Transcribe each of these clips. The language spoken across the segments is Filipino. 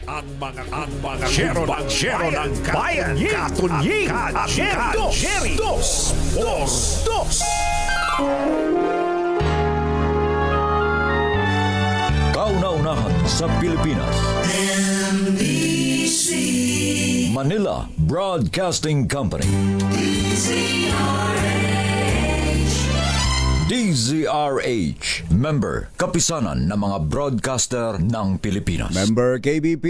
ang mga Jero ng bayan, Katunying at Jerry Dos por Dos. Kauna-unahan sa Pilipinas. Manila Broadcasting Company. DZRH. Member, kapisanan ng mga broadcaster ng Pilipinas. Member KBP,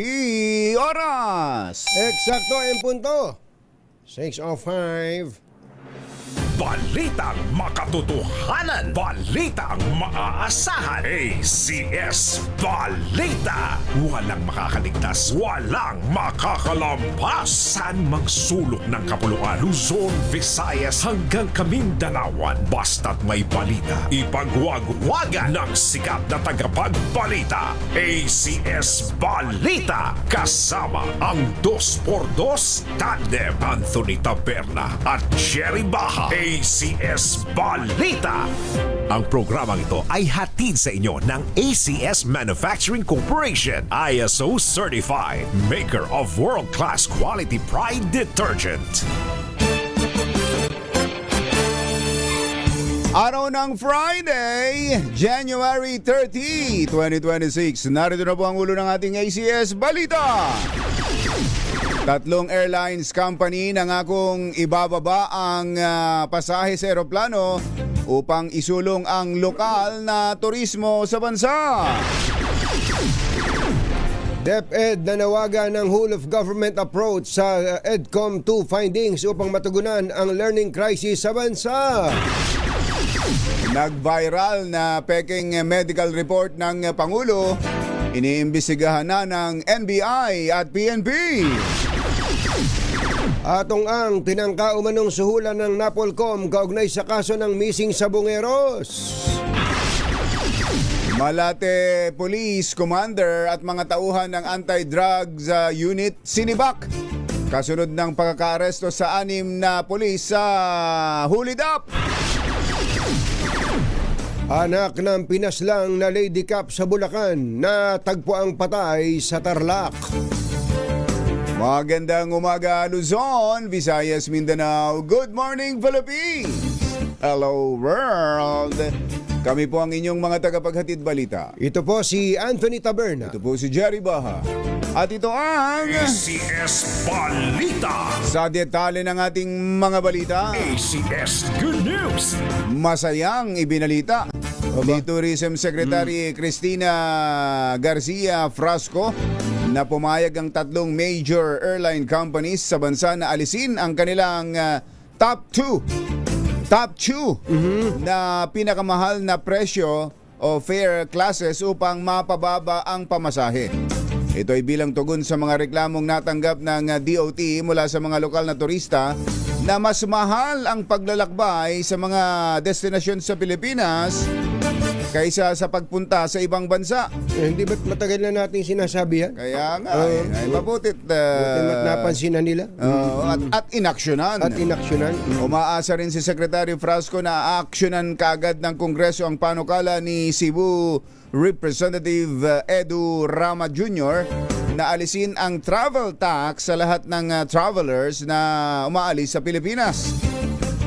oras! Eksakto en punto. 6:05. Balitang makatotohanan, balitang maaasahan. ACS Balita. Walang makakaligtas, walang makakalampas. Saan mang sulok ng kapuluan, Luzon, Visayas hanggang Kamindanawan. Basta't may balita, ipagwagwagan ng sikat na tagapagbalita. ACS Balita. Kasama ang 2x2 tandem Anthony Taberna at Jerry Baha. ACS Balita. Ang programang ito ay hatid sa inyo ng ACS Manufacturing Corporation, ISO Certified, maker of world-class quality Pride detergent. Araw ng Friday, January 30, 2026. Narito na po ang ulo ng ating ACS Balita. Tatlong airlines company nangakong ibababa ang pasahe sa eroplano upang isulong ang lokal na turismo sa bansa. DepEd nanawagan ng whole of government approach sa EDCOM 2 findings upang matugunan ang learning crisis sa bansa. Nag-viral na peking medical report ng Pangulo, iniimbestigahan na ng NBI at PNP. Atong ang tinangka umanong suhulan ng Napolcom kaugnay sa kaso ng missing sabongeros. Malate Police Commander at mga tauhan ng Anti-Drugs Unit sinibak kasunod ng pagkakaaresto sa 6 na pulis sa Hulidap. Anak ng pinaslang na Lady Cup sa Bulacan na tagpo ang patay sa Tarlac. Magandang umaga Luzon, Visayas, Mindanao. Good morning Philippines. Hello world. Kami po ang inyong mga tagapaghatid balita. Ito po si Anthony Taberna. Ito po si Jerry Baha. At ito ang ACS Balita. sa detalye ng ating mga balita. ACS Good News. Masayang ibinalita ni Tourism Secretary Cristina Garcia Frasco na pumayag ang tatlong major airline companies sa bansa na alisin ang kanilang top 2 na pinakamahal na presyo o fare classes upang mapababa ang pamasahe. Ito ay bilang tugon sa mga reklamong natanggap ng DOT mula sa mga lokal na turista na mas mahal ang paglalakbay sa mga destinasyon sa Pilipinas kaysa sa pagpunta sa ibang bansa. Hindi ba't matagal na natin sinasabi yan? Kaya nga, ay mabutit. Ba't napansin na nila? At inaksyonan. At inaksyonan. Umaasa rin si Secretary Frasco na aaksyonan kaagad ng Kongreso ang panukala ni Cebu Representative Edu Rama Jr. na alisin ang travel tax sa lahat ng travelers na umaalis sa Pilipinas.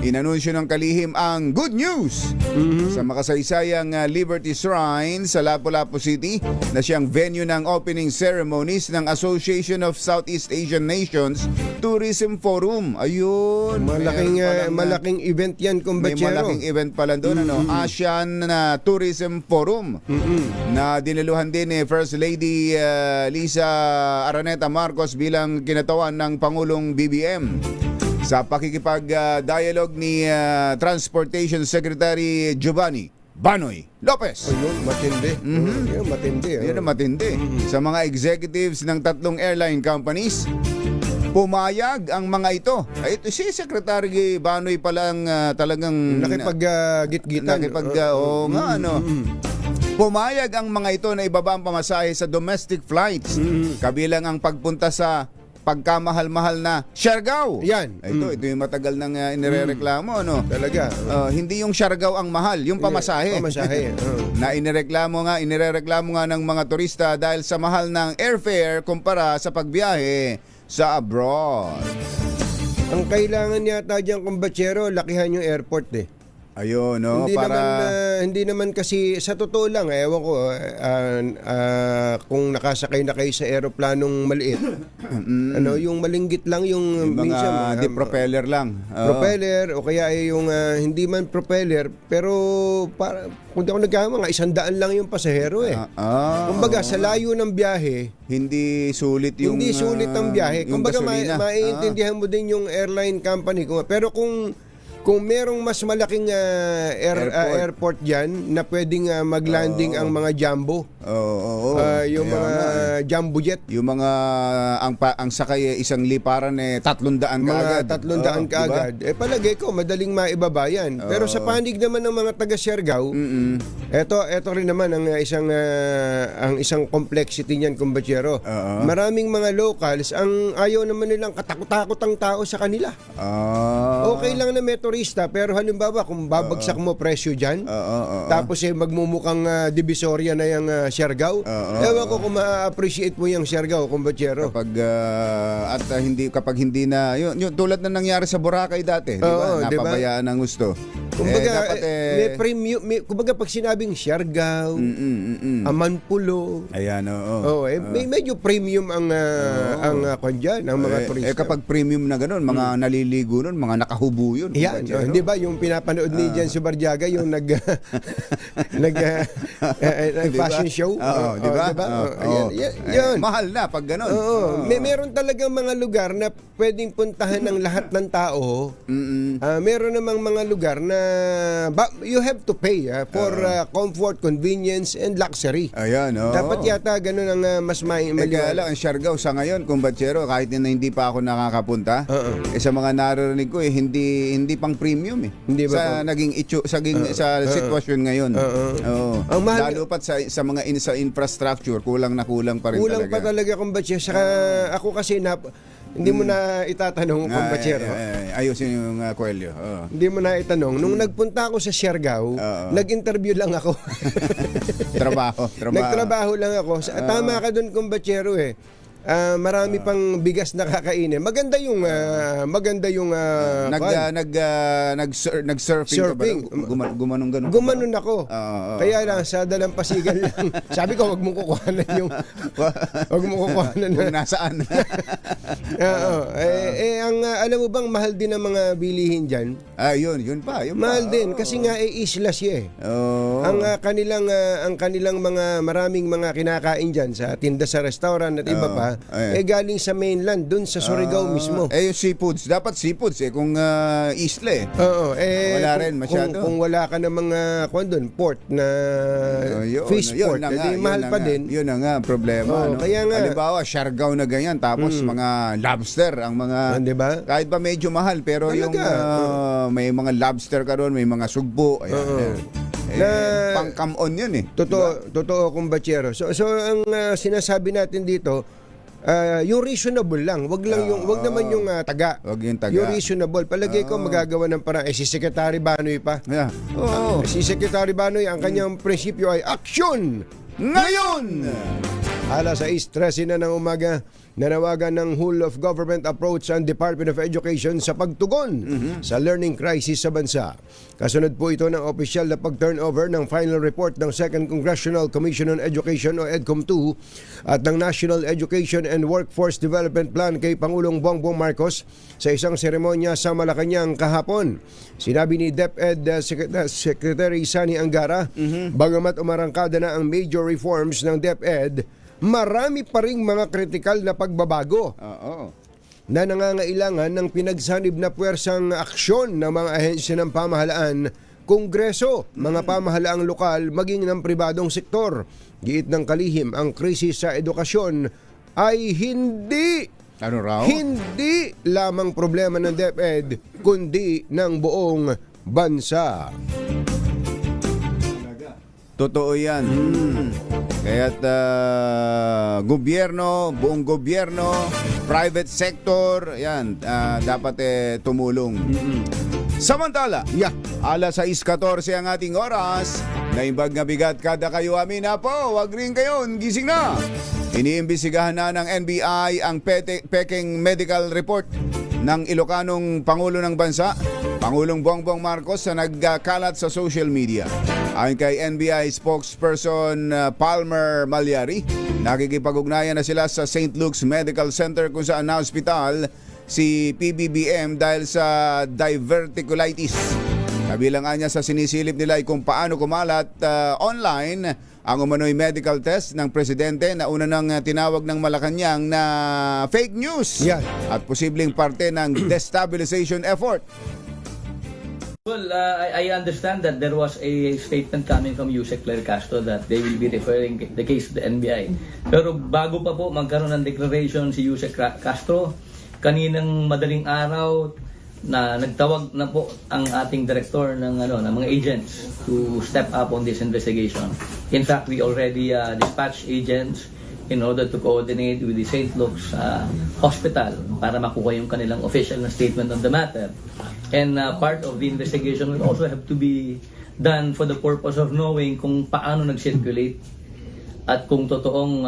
Inanunsyo ng kalihim ang good news sa makasaysayang Liberty Shrine sa Lapu-Lapu City na siyang venue ng opening ceremonies ng Association of Southeast Asian Nations Tourism Forum. Ayun. Malaking event yan, May kumbachero. malaking event pala doon, ASEAN Tourism Forum na diniluhan din ni First Lady Lisa Araneta Marcos bilang kinatawan ng Pangulong BBM. Sa pakikipag-dialogue ni Transportation Secretary Giovanni Banoy Lopez. Ayun, matindi. Yun, matindi. Yun ang matindi. Sa mga executives ng tatlong airline companies, pumayag ang mga ito. Ay, ito si Secretary Banoy palang talagang Nakipag-git-gitan. Pumayag ang mga ito na ibaba ang pamasahe sa domestic flights. Kabilang ang pagpunta sa pagkamahal-mahal na Siargao. Yan. Ito yung matagal nang inirereklamo, ano? Talaga. Hindi yung Siargao ang mahal, yung pamasahe. Pamasahe. Na inirereklamo nga ng mga turista dahil sa mahal ng airfare kumpara sa pagbiyahe sa abroad. Ang kailangan yata diyan, kumbatsero, lakihan yung airport eh. Ayun, no, Hindi naman kasi sa totoo lang, ewan ko kung nakasakay na kayo sa eroplanong maliit. Yung malinggit lang yung mga minsan, di propeller lang. propeller o kaya yung hindi man propeller pero para kung di ako nagkama, 100 lang yung pasahero eh. Kumbaga sa layo ng biyahe, hindi sulit ang biyahe. yung Kumbaga gasolina. maiintindihan mo din yung airline company. Pero kung merong mas malaking airport dyan na pwedeng maglanding ang mga jumbo, yung Kaya mga jumbo jet, yung mga ang sakay isang liparan 300 mga kaagad. 300 kaagad, palagay ko madaling maibabayan. Pero sa panig naman ng mga taga Siargao, eto rin naman ang isang complexity niyan, kumbatsero. Maraming mga locals ang ayaw naman nilang katakot-takot ang tao sa kanila. Okay lang na may turista, pero halimbawa kung babagsak mo presyo dyan, tapos magmumukhang divisoria na yung Siargao, ewan ko kung ma-appreciate mo yung Siargao, kumbatsero. Kapag hindi na yun tulad na nangyari sa Boracay dati, di ba? Napabayaan ng gusto. Kumbaga may premium, kumbaga pag sinabing Siargao, Amanpulo, ayan, may medyo premium ang kanya ng mga turista. Kapag premium na gano'n, mga naliligo nun, mga nakahubo yun. Yan, hindi ba yung pinapanood ni Jan Subarjaga yung nag fashion show? Di ba? Yan. Mahal na pag gano'n. Meron talagang mga lugar na pwedeng puntahan ng lahat ng tao. Meron namang mga lugar na you have to pay for comfort, convenience, and luxury. Ayan, Dapat yata ganun ang mas mali. Kaya lang, ang Siargao sa ngayon, kumbatsero, kahit na hindi pa ako nakakapunta, sa mga naririnig ko, hindi pang premium eh. Hindi ba sa naging sa sitwasyon ngayon. Ang mahal, lalo pat sa mga sa infrastructure, kulang pa rin kulang talaga. pa talaga, kumbatsero. Saka ako kasi hindi mo na itatanong, kumbatsero. Ayusin yung Coelho. Hindi mo na itanong. Nung nagpunta ako sa Siargao, nag-interview lang ako. Trabaho. Nagtrabaho lang ako. Tama ka doon, kumbatsero eh. Marami pang bigas na kakainin. Maganda yung nag-surfing ka ba? Gumanong ganun. Gumanon ako. Kaya lang sa dalampasigan lang. Sabi ko, wag mong kukuhanan yung Kung nasaan. alam mo bang mahal din ang mga bilihin diyan? Yun pa. Mahal din kasi nga isla siya eh. Ang kanilang mga maraming mga kinakain diyan sa tinda, sa restaurant at iba pa, galing sa mainland, dun sa Surigao mismo. Yung seafoods, dapat seafoods kung isla eh. Wala rin masyado. Kung wala ka ng mga port na fish port, mahal pa din. Yun na nga, problema. Kaya nga, halimbawa, Siargao na ganyan, tapos mga lobster, ang mga, diba? kahit ba medyo mahal, pero yung may mga lobster ka doon, may mga sugbo, pang-come-on yun eh. Totoo, kumbatsero. So ang sinasabi natin dito, yung reasonable lang, wag naman yung taga. Wag yung taga. Yung reasonable, palagay ko magagawa ng parang si Secretary Banoy pa. Si Secretary Banoy, ang kanyang prinsipyo ay action ngayon. Alas 6:13 na ng umaga, nanawagan ng whole of government approach ang Department of Education sa pagtugon sa learning crisis sa bansa. Kasunod po ito ng opisyal na pag-turnover ng final report ng Second Congressional Commission on Education o EDCOM-2 at ng National Education and Workforce Development Plan kay Pangulong Bongbong Marcos sa isang seremonya sa Malacanang kahapon. Sinabi ni DepEd Secretary Sani Angara, bagamat umarangkada na ang major reforms ng DepEd, marami pa ring mga kritikal na pagbabago na nangangailangan ng pinagsanib na puwersang aksyon ng mga ahensya ng pamahalaan, Kongreso, mga pamahalaang lokal, maging ng pribadong sektor. Giit ng kalihim, ang krisis sa edukasyon ay hindi lamang problema ng DepEd, kundi ng buong bansa. Totoo yan. Kaya't gobyerno, buong gobyerno, private sector, yan, dapat tumulong. Samantala, alas 6:14 ang ating oras. Naimbag na bigat kada kayo amin na po. Wag rin kayo, gising na. Iniimbisigahan na ng NBI ang peking medical report ng Ilocanong Pangulo ng Bansa, Pangulong Bongbong Marcos, na nagkalat sa social media. Ayon kay NBI spokesperson Palmer Malyari, nakikipag-ugnayan na sila sa St. Luke's Medical Center kung saan na hospital si PBBM dahil sa diverticulitis. Kabilang niya sa sinisilip nila ay kung paano kumalat online ang umano'y medical test ng presidente na una nang tinawag ng Malacanang na fake news at posibleng parte ng destabilization effort. Well, I understand that there was a statement coming from Yusek Claire Castro that they will be referring the case to the NBI. Pero bago pa po magkaroon ng declaration si Yusek Castro, kaninang madaling araw na nagtawag na po ang ating director ng mga agents to step up on this investigation. In fact, we already dispatched agents in order to coordinate with the St. Luke's Hospital para makuha yung kanilang official na statement on the matter. And part of the investigation will also have to be done for the purpose of knowing kung paano nag-circulate at kung totoong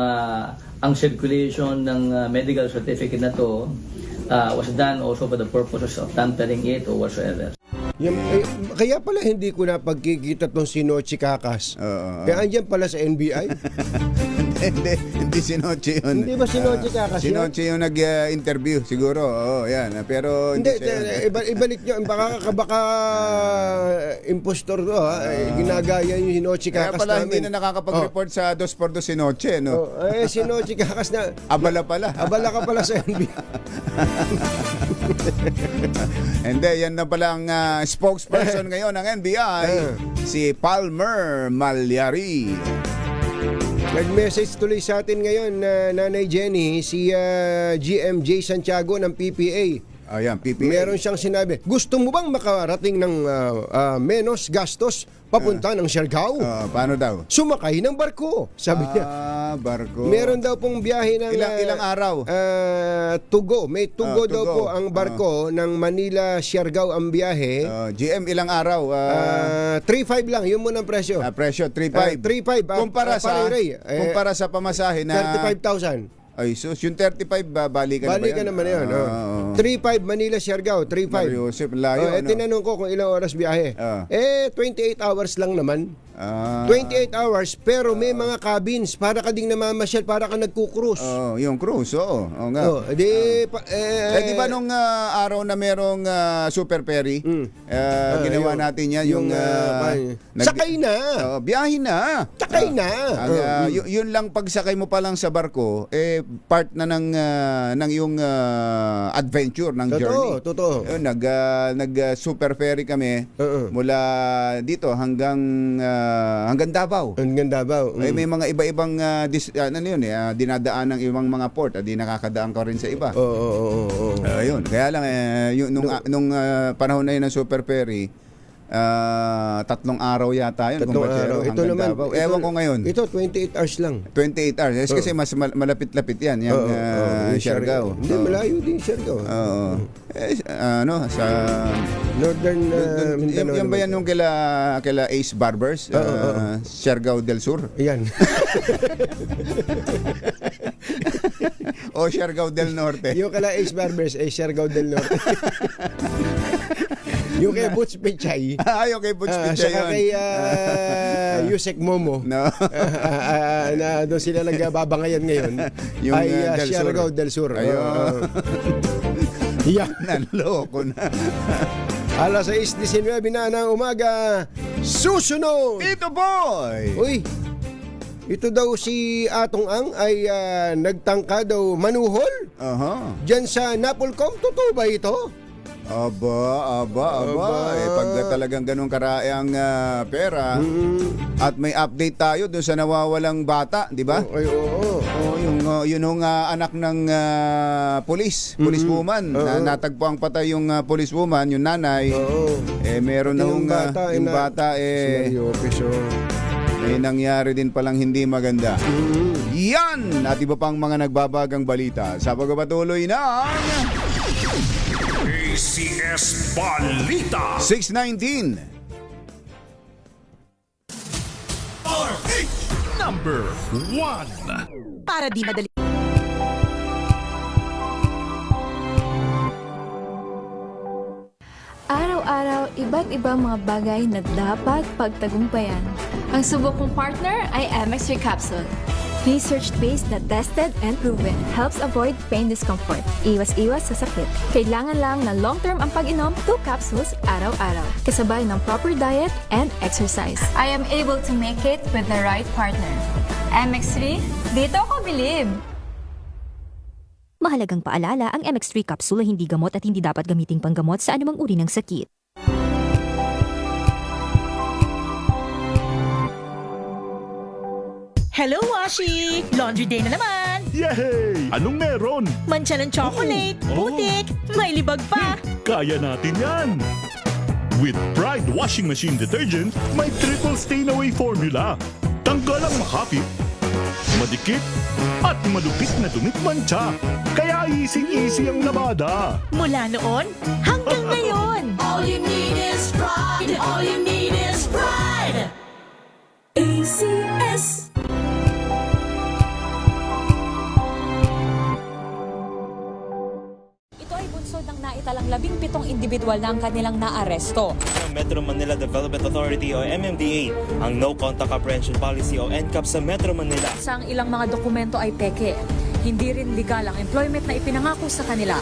ang circulation ng medical certificate na to was done also for the purposes of tampering it or whatsoever. Kaya pala hindi ko na pagkikita tong si Nochi Kakas. Kaya andyan pala sa NBI. Hindi si Noche yun. Hindi ba si Noche Kakas Si Noche yung nag-interview siguro. Yan. Pero hindi siya yun. Ibalik nyo. Baka impostor to ginagaya yung si Noche Kaya Kakas pala namin. hindi na nakakapag-report sa 2x2 si Noche, no? Si Noche Kakas na. Abala pala. Abala ka pala sa NBI. Hindi, yan na pala ang spokesperson ngayon ng NBI, si Palmer Malyari. Nag-message tuloy sa atin ngayon Nanay Jenny, si GMJ Santiago ng PPA. Ayan, PPA. Meron siyang sinabi, gusto mo bang makarating ng menos gastos papunta ng Siargao? Paano daw? Sumakay ng barko, sabi niya. Barko. Meron daw pong biyahe ng Ilang araw? Tugo. May tugo daw Tugo. po ang barko ng Manila Siargao ang biyahe. GM ilang araw? 3.5 lang, yun muna ang presyo. Presyo 3.5. 3.5. Kumpara sa pamasahe na 35,000. Ay, sus, yung 35 balikan na ba yan? Balikan naman yun. 3.5 Manila Siargao, 3.5. Mario Joseph, layo. Tinanong ko kung ilang oras biyahe. 28 hours lang naman. 28 hours, pero may mga cabins para ka ding namamasyal, para ka nagkukrus. Yung cruise, oo. Oo nga. Di ba nung araw na merong super ferry, ginawa natin yan, yung sakay na. Biyahe na. Sakay na. Yun lang pagsakay mo pa lang sa barko, part na ng yung adventure, ng journey. Totoo. Nag super ferry kami mula dito hanggang Davao. Hanggang Davao. May mga iba-ibang dinadaan ng ibang mga port, di nakakadaan ka rin sa iba. Ayun. Kaya lang nung panahon na yun ng super ferry, 3 araw yata yun. 3 araw. Ito naman. Ewan ko ngayon. Ito 28 hours lang. 28 hours. Kasi mas malapit-lapit yan. Yung Siargao. Hindi, malayo din Siargao. Sa Northern Mindanao. Yan ba yan yung kila Ace Barbers? Siargao del Sur? Yan. O Siargao del Norte? Yung kala Ace Barbers ay Siargao del Norte. Yung kay Butch Pechay. Yung kay Butch Pechay saka kay Yusek Momo. No. Na doon sila nagbabangayan ngayon. Yung ay del Siargao Sur. del Sur. Naloko na. Alas 6:19 na ng umaga. Susunod! Ito boy! Uy! Ito daw si Atong Ang ay nagtangka daw manuhol. Diyan sa Napolcom. Totoo ba ito? Aba. Pag talagang ganun karaang pera at may update tayo doon sa nawawalang bata, di ba? Oo. Yung anak ng policewoman, natagpuan patay yung policewoman, yung nanay. Meron na yung bata may nangyari din palang hindi maganda. Yan at iba pang mga nagbabagang balita sa pagpapatuloy ng ACS Balita. 619. Number 1. Para di madali. Araw-araw, iba't ibang mga bagay na dapat pagtagumpayan. Ang subok kong partner ay MX3 Capsule. Research-based na tested and proven. Helps avoid pain discomfort. Iwas-iwas sa sakit. Kailangan lang na long-term ang pag-inom 2 capsules araw-araw. Kasabay ng proper diet and exercise. I am able to make it with the right partner. MX3, dito ako bilib! Mahalagang paalala, ang MX3 capsule ay hindi gamot at hindi dapat gamiting panggamot sa anumang uri ng sakit. Hello, Washi! Laundry day na naman! Yay! Anong meron? Mancha ng chocolate, putik, may libag pa! Kaya natin yan! With Pride Washing Machine Detergent, may triple stain-away formula. Tanggal ang makapit, madikit, at malupit na dumit mancha. Kaya easy-easy ang labada. Mula noon hanggang ngayon! All you need is pride. All you need is pride. ACS. Ito ay bunsod ng naitalang 17 individual na ang kanilang naaresto. Metro Manila Development Authority o MMDA ang No Contact Apprehension Policy o NCAP sa Metro Manila. Sa ilang mga dokumento ay peke. Hindi rin legal ang employment na ipinangako sa kanila.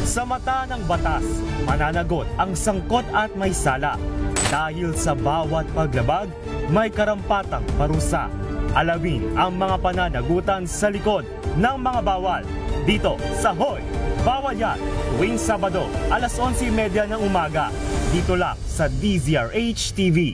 Sa mata ng batas, mananagot ang sangkot at may sala. Dahil sa bawat paglabag, may karampatang parusa. Alamin ang mga pananagutan sa likod ng mga bawal. Dito sa Hoy! Bawal Yan! Tuwing Sabado, alas 11:30 ng umaga. Dito lang sa DZRH TV.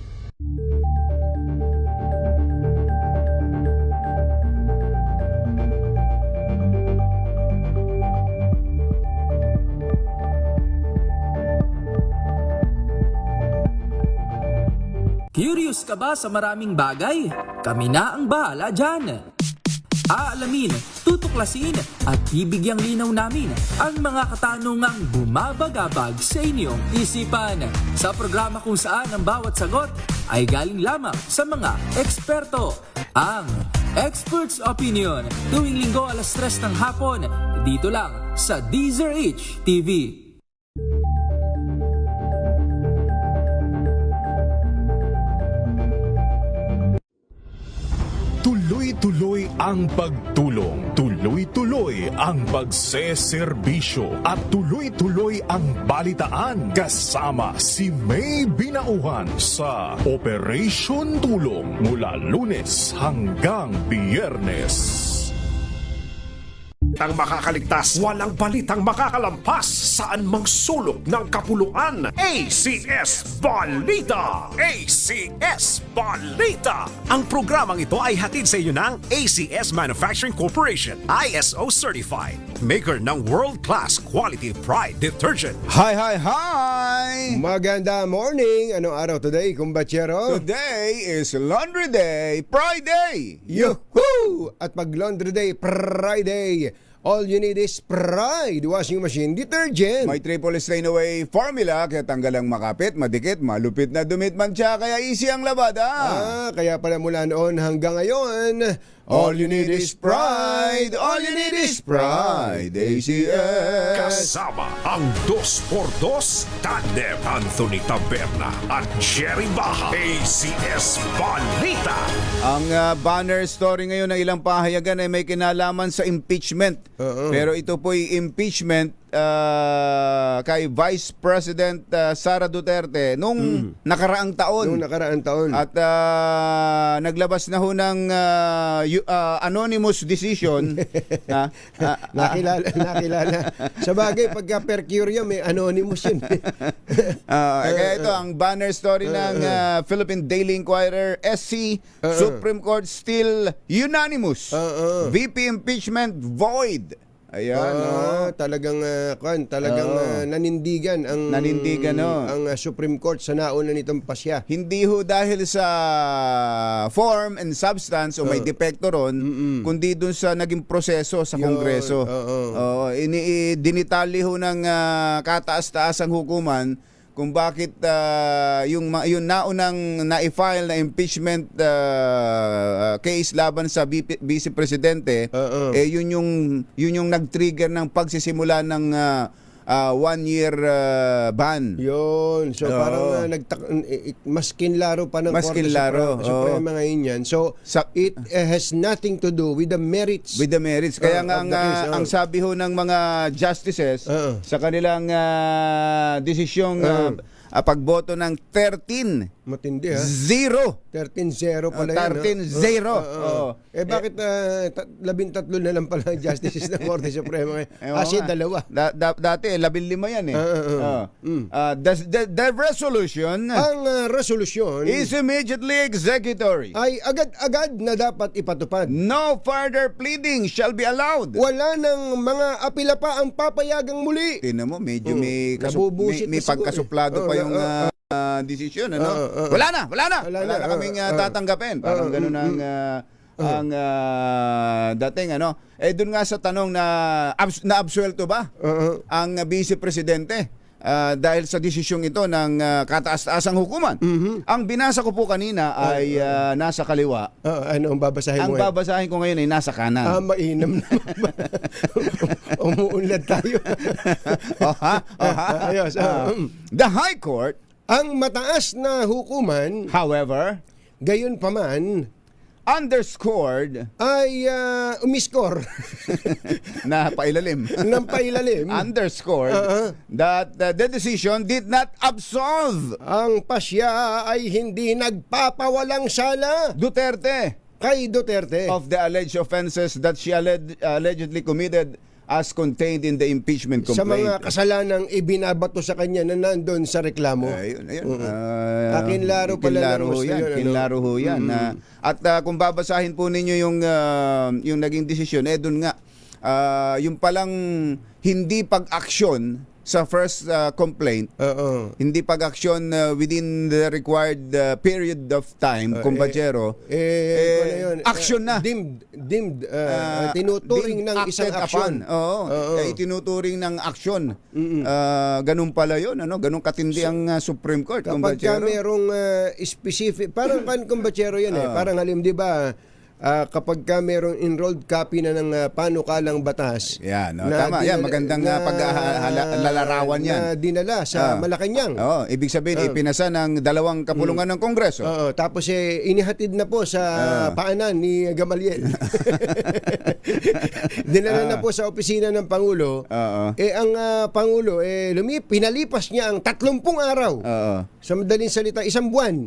Curious ka ba sa maraming bagay? Kami na ang bahala dyan. Aalamin, tutuklasin at bibigyang linaw namin ang mga katanungang bumabagabag sa inyong isipan. Sa programa kung saan ang bawat sagot ay galing lamang sa mga eksperto. Ang Expert's Opinion, tuwing linggo alas 3 ng hapon, dito lang sa DZRH TV. Tuloy-tuloy ang pagtulong, tuloy-tuloy ang pagseserbisyo, at tuloy-tuloy ang balitaan kasama si May Binauhan sa Operation Tulong mula Lunes hanggang Biyernes. Ang makakaligtas, walang balitang makakalampas saan mang sulok ng kapuluan. ACS Balita! ACS Balita! Ang programang ito ay hatid sa iyo ng ACS Manufacturing Corporation, ISO Certified, maker ng world-class quality Pride Detergent. Hi, hi, hi! Maganda morning! Anong araw today, kumbachero? Today is Laundry Day Friday! Yuhuu! At pag Laundry Day Friday, all you need is Pride Washing Machine Detergent. May triple stain-away formula kaya tanggal ang makapit, madikit, malupit na dumit mancha, kaya easy ang labada. Kaya pala mula noon hanggang ngayon, all you need is Pride. All you need is Pride. ACS. Kasama ang 2x2 tandem Anthony Taberna at Jerry Baha. ACS Balita. Ang banner story ngayon ng ilang pahayagan ay may kinalaman sa impeachment. Pero ito po'y impeachment kay Vice President Sara Duterte nung nakaraang taon. At naglabas na ho ng anonymous decision. Nakilala. Sa bagay, pagka per curiam, may anonymous yun. Kaya ito ang banner story ng Philippine Daily Inquirer, SC, Supreme Court still unanimous. VP impeachment void. Ayan, talagang nanindigan ang Supreme Court sa nauna nitong pasya. Hindi ho dahil sa form and substance o may depekto ron, kundi dun sa naging proseso sa Kongreso. Dinitali ho ng kataas-taasang hukuman kung bakit yung naunang na-file na impeachment case laban sa Vice Presidente, yun yung nag-trigger ng pagsisimula ng 1-year ban. Yun. So parang mas kinlaro pa ng Korte Suprema ngayon yan. So it has nothing to do with the merits. With the merits. Kaya nga ang sabi ho ng mga justices sa kanilang desisyong pagboto ng 13 matindi 0. 13-0 pala yan. 13-0. Bakit 13 na lang pala justices ng Korte Suprema? Kasi dalawa. Dati 15 yan eh. The resolution ang resolusyon is immediately executory. Ay agad-agad na dapat ipatupad. No further pleading shall be allowed. Wala nang mga apila pa ang papayagang muli. Tingnan mo, medyo may pagkasuplado pa yung desisyon, ano? Wala na kaming tatanggapin. Parang ganun ang dating, ano? Doon nga sa tanong na naabsuelto ba ang Vice Presidente dahil sa desisyong ito ng kataas-taasang hukuman. Ang binasa ko po kanina ay nasa kaliwa. Ano ang babasahin mo? Ang babasahin ko ngayon ay nasa kanan. Mainam naman. Umuunlad tayo. Ayos. The High Court, ang mataas na hukuman, however, gayon paman, underscored ay umiskor na pailalim underscored that the decision did not absolve ang pasya ay hindi nagpapawalang sala kay Duterte of the alleged offenses that she allegedly committed as contained in the impeachment complaint. Sa mga kasalanang ibinabato sa kanya na nandun sa reklamo. Ayun. Kinlaro pala ng gusto yun. Kinlaro ho yan. At kung babasahin po ninyo yung naging desisyon, dun nga, yung palang hindi pag-aksyon sa first complaint, hindi pag-aksyon within the required period of time, kumbachero, action na. Deemed tinuturing ng isang aksyon. Itinuturing ng aksyon. Ganun pala yun, ganun katindi ang Supreme Court, kapag kumbachero. Merong specific, parang kumbachero yan parang halim, di ba, kapag ka merong enrolled copy na ng panukalang batas. Tama. Magandang paglalarawan yan. Na dinala sa Malacanang. Ibig sabihin, ipinasa ng 2 kapulungan ng Kongreso. Tapos inihatid na po sa paanan ni Gamaliel. Dinala na po sa opisina ng Pangulo. Ang Pangulo, pinalipas niya ang 30 araw. Sa madaling salita, 1 buwan.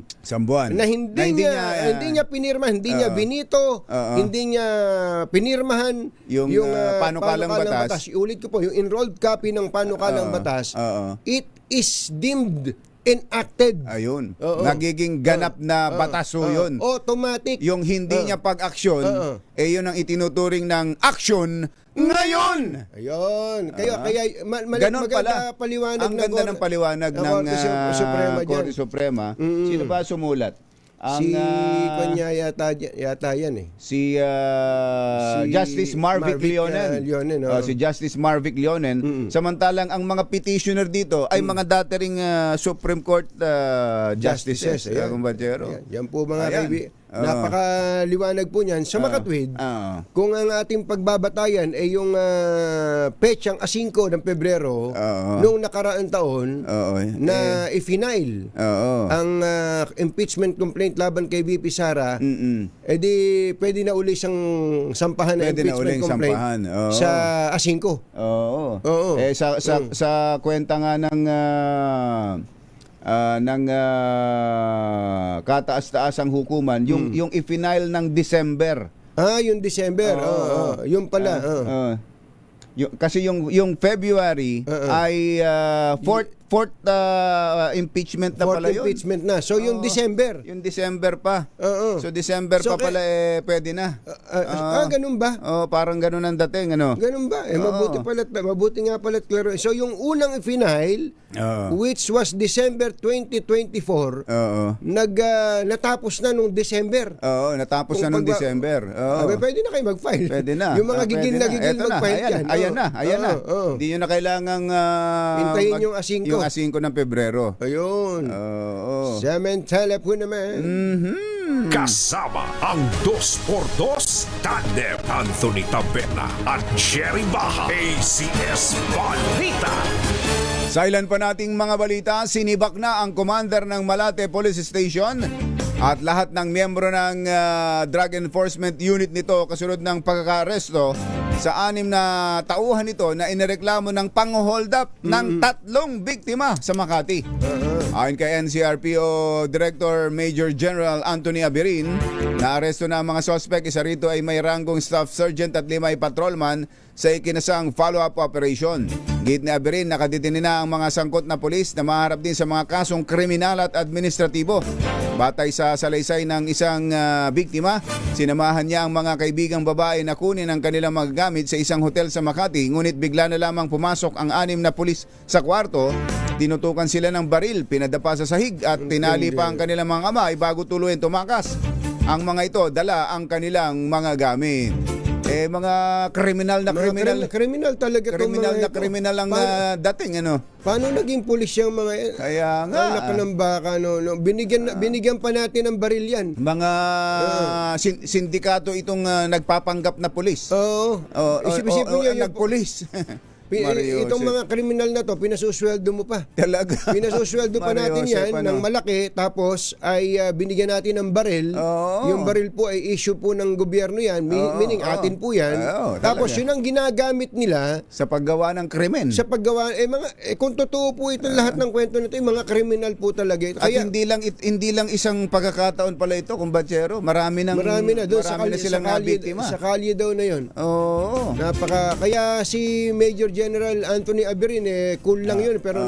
Na hindi niya pinirma, hindi niya binito, hindi niya pinirmahan yung panukalang batas. Ulit ko po, yung enrolled copy ng panukalang batas, it is deemed enacted. Ayun. Nagiging ganap na batas yun. Automatic. Yung hindi niya pag-aksyon, yun ang itinuturing ng aksyon ngayon. Ayun. Kaya ganun pala. Paliwanag ang ganda ng paliwanag ng Korte Suprema. Sino ba sumulat? Si Kanya yata yan Si Justice Marvic Leonen. Si Justice Marvic Leonen. Samantalang ang mga petitioner dito ay mga dating Supreme Court justices. Yan po mga kaibigan. Napakaliwanag po niyan. Sa makatwid, kung ang ating pagbabatayan ay yung petsang 5 ng Pebrero noong nakaraang taon na i-final ang impeachment complaint laban kay VP Sara, di pwede na uli siyang sampahan ng impeachment complaint sa 5. Sa kwenta nga ng kataas-taasang hukuman, yung i-final ng December. Yung December. Yung pala. Kasi yung February ay 4 fourth impeachment na Fourth pala yun. impeachment na. So yung December. Yung December pa. Oo. So December So, pa pala pwede na. Ganun ba? Parang ganun ang dating, ano? Ganun ba? Mabuti nga pala klaro. So yung unang final, which was December 2024, natapos na nung December. Oo, natapos na nung December. Pwede na kayo mag-file. Pwede na. Yung mga gigil na mag-file yan. Ayan na. Hindi nyo na kailangang hintayin yung asingko. Yung asingko ng Pebrero. Ayun. Samantala po naman. Kasama ang 2x2 Tandem Anthony Tabela at Jerry Baja. ACS Balita. Sa ilan pa nating mga balita, sinibak na ang commander ng Malate Police Station at lahat ng miyembro ng Drug Enforcement Unit nito kasunod ng pagkakaresto sa 6 na tauhan nito na inireklamo ng pang-hold up ng 3 biktima sa Makati. Ayon kay NCRPO Director Major General Anthony Abirin, naaresto na ang mga sospek. Isa rito ay may ranggong staff sergeant at 5 ay patrolman sa ikinasang follow-up operation. Git ni Abirin, nakadetine na ang mga sangkot na pulis na maharap din sa mga kasong kriminal at administratibo. Batay sa salaysay ng isang biktima, sinamahan niya ang mga kaibigang babae na kunin ang kanilang mga gamit sa isang hotel sa Makati, ngunit bigla na lamang pumasok ang 6 na pulis sa kwarto. Tinutukan sila ng baril, pinadapa sa sahig at tinali pa ang kanilang mga kamay bago tuluyan tumakas. Ang mga ito dala ang kanilang mga gamit. Mga kriminal na kriminal. Kriminal talaga. Kriminal na kriminal ang dating, ano? Paano naging pulis yung mga Kaya nga. anak ng baka, no? Binigyan pa natin ng baril yan. Mga sindikato itong nagpapanggap na pulis. Oo. Isip-isipin niyo yung nagpulis. Itong mga kriminal na to, pinasusweldo mo pa. Talaga. Pinasusweldo pa natin yan ng malaki, tapos ay binigyan natin ng baril. Yung baril po ay issue po ng gobyerno yan, meaning atin po yan. Tapos yun ang ginagamit nila sa paggawa ng krimen. Sa paggawa, kung totoo po ito lahat ng kwento nito, yung mga kriminal po talaga. At hindi lang isang pagkakataon pala ito, kumbatsero. Marami na doon silang biktima. Sa kalye daw na yun. Oo. Kaya si Major General Anthony Abirin, cool lang yun, pero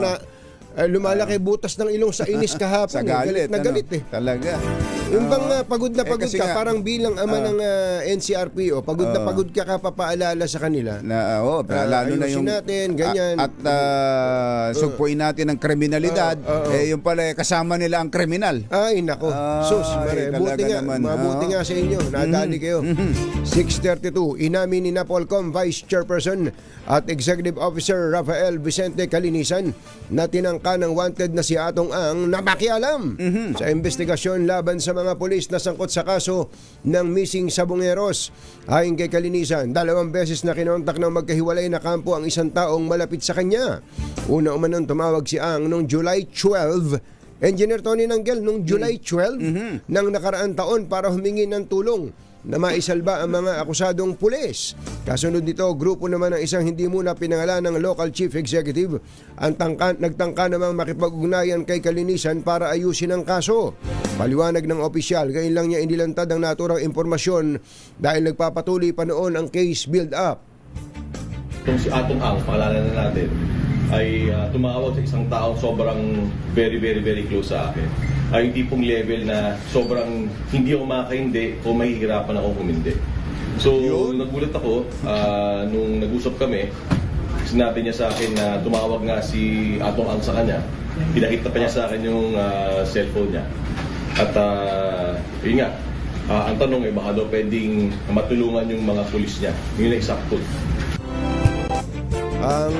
lumalaki butas ng ilong sa inis kahapon. Sa galit. Galit eh. Talaga. Yung bang pagod na pagod ka, parang bilang ama ng NCRPO, pagod na pagod ka kapapaalala sa kanila. Lalo na yung natin, ganyan. At sugpuin natin ang kriminalidad, yung pala kasama nila ang kriminal. Ay, nako. Sus, mabuti nga sa inyo. Nadali kayo. 6:32, inamin ni Napolcom Vice Chairperson at Executive Officer Rafael Vicente Calinisan na tinangka ng wanted na si Atong Ang na makialam sa investigasyon laban sa mga pulis na sangkot sa kaso ng missing sabongeros. Ayon kay Calinisan, 2 beses na kinontak ng magkahiwalay na kampo ang isang taong malapit sa kanya. Una umanong tumawag si Ang noong July 12, Engineer Tony Nanggel, noong July 12 ng nakaraan taon para humingi ng tulong na maisalba ang mga akusadong pulis. Kasunod nito, grupo naman ng isang hindi muna pinangalan ng local chief executive ang nagtangka namang makipag-ugnayan kay Calinisan para ayusin ang kaso. Paliwanag ng opisyal, gayon lang niya inilantad ang naturang impormasyon dahil nagpapatuloy pa noon ang case build-up. Kung si Atong Ang, pakalanan na natin, ay tumawag sa isang taong sobrang very, very, very close sa akin. Ay yung tipong level na sobrang hindi ako makakaindi o mahihirapan ako humindi. So, nagulat ako nung nag-usap kami. Sinabi niya sa akin na tumawag nga si Atong Ang sa kanya. Pinakita pa niya sa akin yung cellphone niya. At yun nga, ang tanong ay baka daw pwedeng matulungan yung mga pulis niya. Yun na eksakto. Ang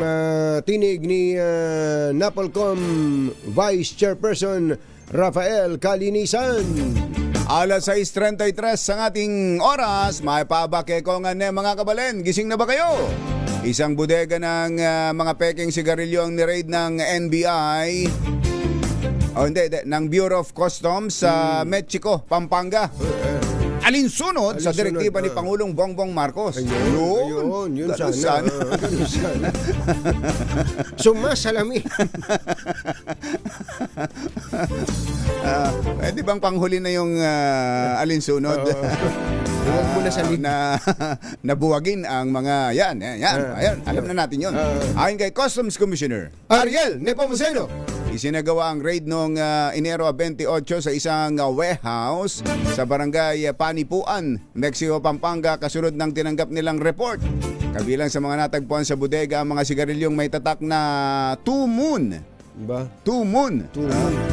tinig ni Napolcom Vice Chairperson Rafael Calinisan. Alas 6:33 ang ating oras, may pabakekongan na mga kabalen. Gising na ba kayo? Isang bodega ng mga peking sigarilyo ang ni-raid ng NBI. Ng Bureau of Customs sa Mexico, Pampanga. alinsunod sa Alinsunod, direktiba ni ah. Pangulong Bongbong Marcos. Yun Ganun sana. Ganun sana. Sumasalami. Pwede bang panghuli na yung alinsunod? Huwag mo na salid. Nabuwagin ang mga yan. Alam na natin yun. Ayon kay Customs Commissioner Ariel Nepomuceno, isinagawa ang raid noong Enero 28 sa isang warehouse sa barangay Panipuan, Mexico, Pampanga, kasunod ng tinanggap nilang report. Kabilang sa mga natagpuan sa bodega ang mga sigarilyong may tatak na 2 Moon. Ba? 2 Moon.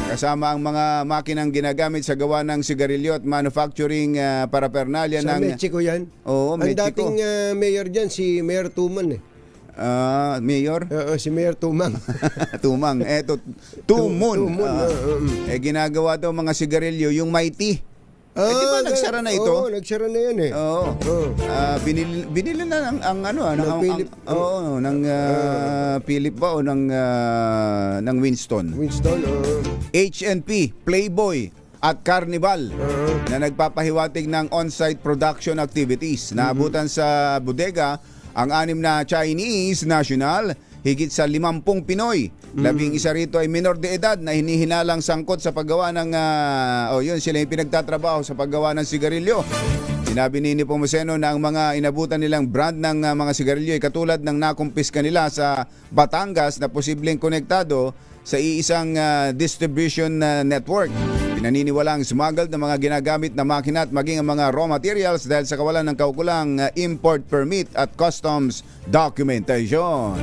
Kasama ang mga makinang ginagamit sa gawa ng sigarilyo at manufacturing paraphernalia Sa ng... Mexico yan. Oo, Ang Mexico. dating mayor dyan, si Mayor Tuman eh. Mayor? Oo, si Mayor Tumang. Tumang. Eto, 2 Moon. Moon, Ginagawa daw mga sigarilyo yung mighty. Di ba nagsara na ito? Oo, nagsara na yan eh. Oo. Binili na ng Philip ba o ng Winston. HNP, Playboy at Carnival na nagpapahiwatig ng on-site production activities. Naabutan sa bodega ang 6 na Chinese national, higit sa 50 Pinoy. 11 rito ay minor de edad na hinihinalang sangkot sa paggawa ng yun sila yung pinagtatrabaho sa paggawa ng sigarilyo. Sinabi ni Nepomuceno na ang mga inabutan nilang brand ng mga sigarilyo ay katulad ng nakumpiska nila sa Batangas na posibleng konektado sa iisang distribution network. Pinaniniwala ang smuggled na mga ginagamit na makina at maging ang mga raw materials dahil sa kawalan ng kaukulang import permit at customs documentation.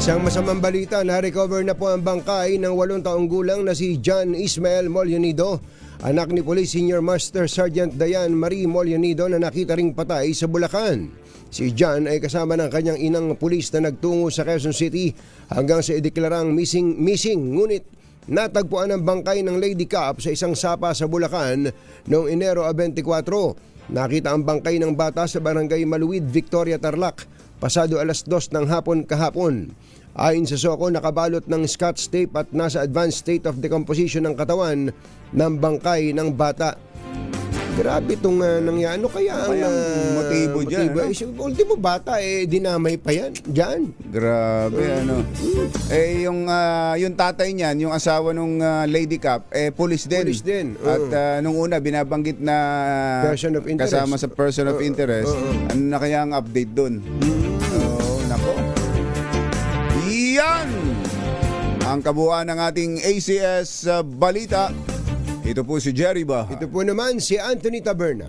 Isang masamang balita, na-recover na po ang bangkay ng 8 taong gulang na si John Ismael Molionido, anak ni Police Senior Master Sergeant Dayan Marie Molionido na nakita ring patay sa Bulacan. Si John ay kasama ng kanyang inang pulis na nagtungo sa Quezon City hanggang sa ideklarang missing, ngunit natagpuan ang bangkay ng Lady Cup sa isang sapa sa Bulacan noong Enero 24. Nakita ang bangkay ng bata sa barangay Maluwid, Victoria, Tarlac, pasado 2:00 ng hapon kahapon. Ayon sa SOCO, nakabalot ng scotch tape at nasa advanced state of decomposition ng katawan ng bangkay ng bata. Grabe itong nangyari. Ano kaya ang motibo dyan? Ultimo bata, dinamay pa yan dyan. Grabe, yung tatay niyan, yung asawa nung Lady Cup, police din. Police din. At nung una, binabanggit na Person of interest. kasama sa person of interest. Ano na kaya ang update dun? Nako. Yan! Ang kabuuan ng ating ACS Balita. Ito po si Jerry Baha. Ito po naman si Anthony Taberna.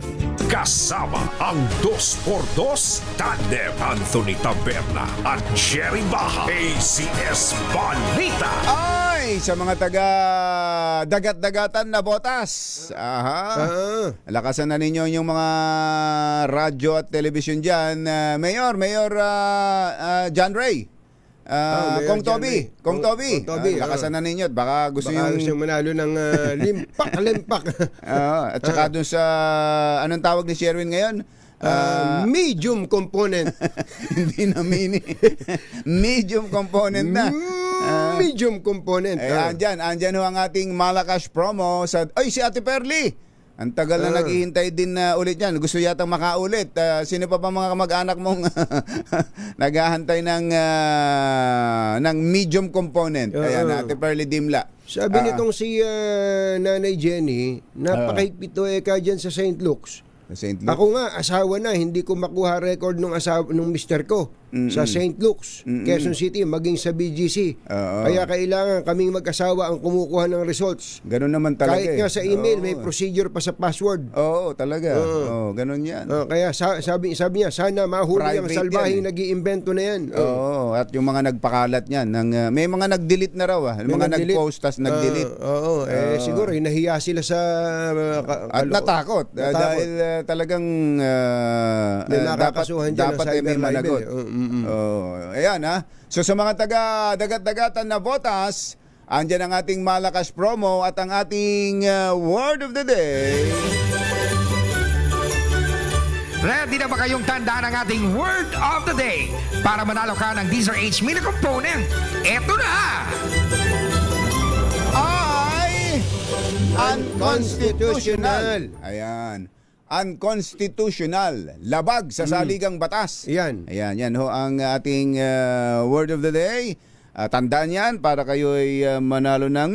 Kasama ang 2x2 tandem Anthony Taberna at Jerry Baha. ACS Balita. Ay, sa mga taga dagat-dagatan na botas. Lakasan na ninyo yung mga radyo at television dyan. Mayor John Ray. Kong Toby. Lakasan na ninyo. Baka gusto yung manalo ng limpak. At saka dun sa anong tawag ni Sherwin ngayon? Medium component. Hindi na mini. Medium component na. Medium component. Andyan ho ang ating Malakas promo sa... Ay, si Ate Perly! Ang tagal na naghihintay din ulit yan. Gusto yatang makaulit. Sino pa mga kamag-anak mong naghahantay ng medium component? Ayan, Ate Perly Dimla. Sabi nitong si Nanay Jenny, napakahigpit ka dyan sa St. Luke's. Ako nga, asawa na, hindi ko makuha record nung mister ko sa St. Luke's, Quezon City, maging sa BGC. Kaya kailangan kaming mag-asawa ang kumukuha ng results. Ganun naman talaga. Kahit nga sa email, may procedure pa sa password. Oo, talaga. Ganun yan. Kaya sabi niya, sana mahuli ang salbahing nag-iimbento na yan. At yung mga nagpakalat niyan, may mga nag-delete na raw. Mga nag-post, tas nag-delete. Siguro, nahiya sila sa... at natakot. Dahil talagang dapat may managot. Ayan So sa mga taga dagat-dagatan na botas, andyan ang ating Malakas promo at ang ating word of the day. Ready na ba kayong tandaan ang ating word of the day para manalo ka ng Deezer H Mini Component? Eto na! Ay unconstitutional. Ayan. unconstitutional, labag sa saligang batas. Yan. Yan ho ang ating word of the day. Tandaan yan para kayo ay manalo ng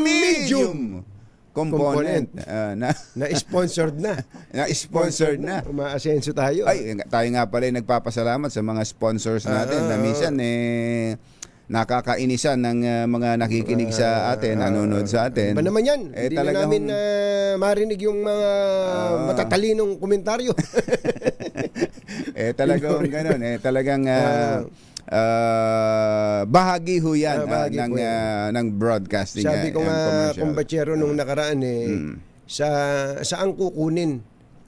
medium component. Na-sponsored na. Na-sponsored na. Umaasenso tayo. Ay, tayo nga pala ay nagpapasalamat sa mga sponsors natin na minsan nakakainisan ng mga nakikinig sa atin, nanonood sa atin. Ba naman yan? Hindi na namin marinig yung mga matatalinong komentaryo. Talagang ganun. Talagang bahagi ho yan ng broadcasting. Sabi ko nga, kumbatsero nung nakaraan saan kukunin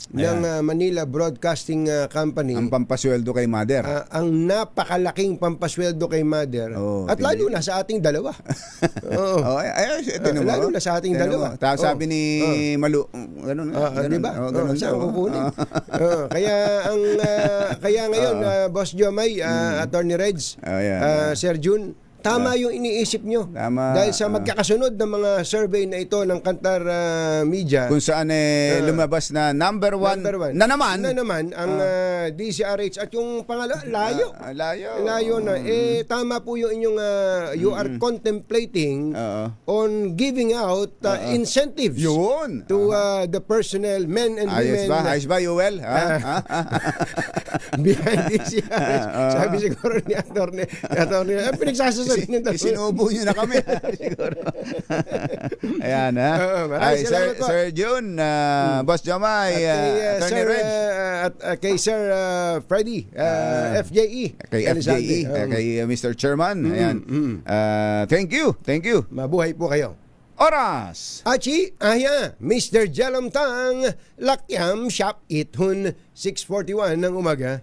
ng Manila Broadcasting Company ang pampasweldo kay Mother. Ang napakalaking pampasweldo kay Mother. At lalo na sa ating dalawa. Lalo na sa ating dalawa. Sabi ni Malu, ganun. Diba? Saan kukunin? Kaya ngayon, Boss Jomay, Attorney Reds, Sir Jun, tama yung iniisip nyo. Dahil sa magkakasunod ng mga survey na ito ng Kantar Media, kung saan lumabas na number one na naman ang DCRH at yung pangalawa, layo na. Tama po yung inyong you are contemplating on giving out incentives to the personnel, men and women. Ayos ba, Yuel? Behind DCRH. Sabi siguro ni Attorney, pinagsasasabi Sinubo nyo na kami. Siguro. Ayan Maraming salamat po. Sir Jun, Boss Jomay, Attorney Reg. At kay Sir Freddy, FJE. Kay FJE, kay Mr. Chairman. Ayan. Thank you. Mabuhay po kayo. Oras! Achi, Mr. Jelom Tang, Lakyam Shop Ithun, 6:41 ng umaga.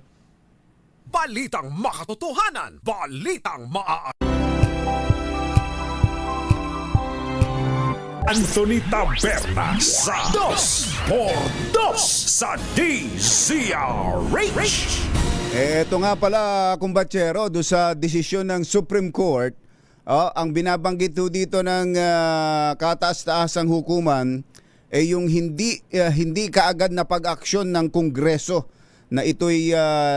Balitang makatotohanan, balitang Anthony Taberna sa 2x2 sa DZRH. Ito nga pala, kumbatsero, do sa desisyon ng Supreme Court, ang binabanggit dito ng kataas-taasang hukuman yung hindi kaagad na pag-aksyon ng Kongreso na ito'y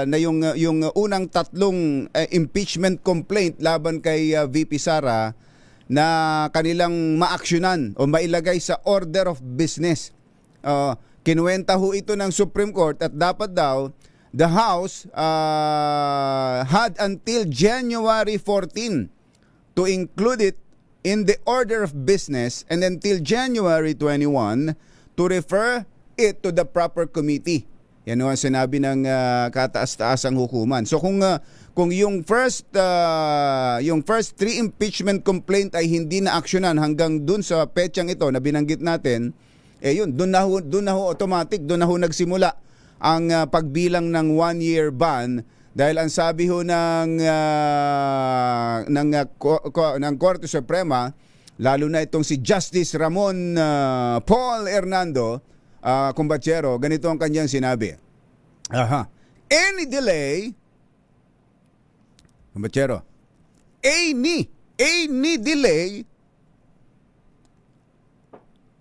na yung unang tatlong impeachment complaint laban kay VP Sara na kanilang maaksyonan o mailagay sa order of business. Kinuwenta ho ito ng Supreme Court at dapat daw the House had until January 14 to include it in the order of business and until January 21 to refer it to the proper committee. Yan ang sinabi ng kataas-taasang hukuman. So kung yung first three impeachment complaint ay hindi na aksyonan hanggang dun sa petsang ito na binanggit natin, yun, dun na ho automatic, dun na ho nagsimula ang pagbilang ng 1-year ban dahil ang sabi ho ng Korte Suprema, lalo na itong si Justice Ramon Paul Hernando, kumbatsero, ganito ang kanyang sinabi. Any delay, kumbatsero, any delay,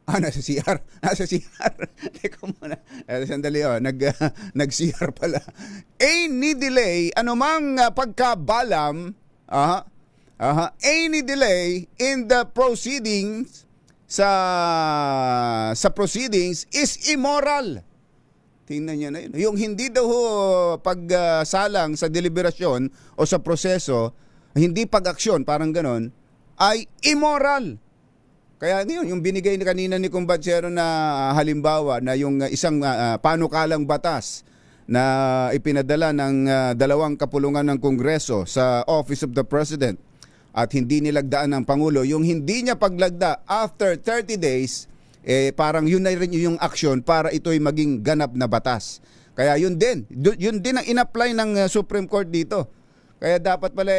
nasa CR. Teka muna. Sandali, nag-CR pala. Any delay, anumang pagkabalam, any delay in the proceedings, sa proceedings is immoral. Tingnan niyo na yun. Yung hindi daw pagsalang sa deliberasyon o sa proseso, hindi pag-aksyon, parang ganon, ay immoral. Kaya yun, yung binigay kanina ni Kumbatsero na halimbawa na yung isang panukalang batas na ipinadala ng dalawang kapulungan ng Kongreso sa Office of the President at hindi nilagdaan ng Pangulo, yung hindi niya paglagda after 30 days, parang yun na rin yung aksyon para ito'y maging ganap na batas. Kaya yun din ang in-apply ng Supreme Court dito. Kaya dapat pala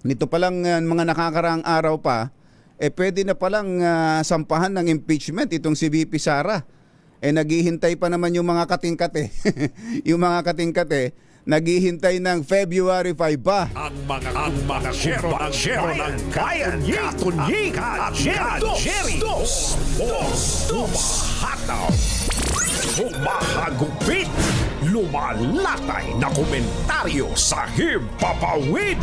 nito palang mga nakakaraang araw pa, pwede na palang sampahan ng impeachment itong si VP Sara. Naghihintay pa naman yung mga katingkate. Yung mga katingkate naghihintay ng February 5 pa. Ang mga shero ng bayan, katunyikan, Jerry Dos humahataw, humahagupit, lumalatay na komentaryo sa himpapawid.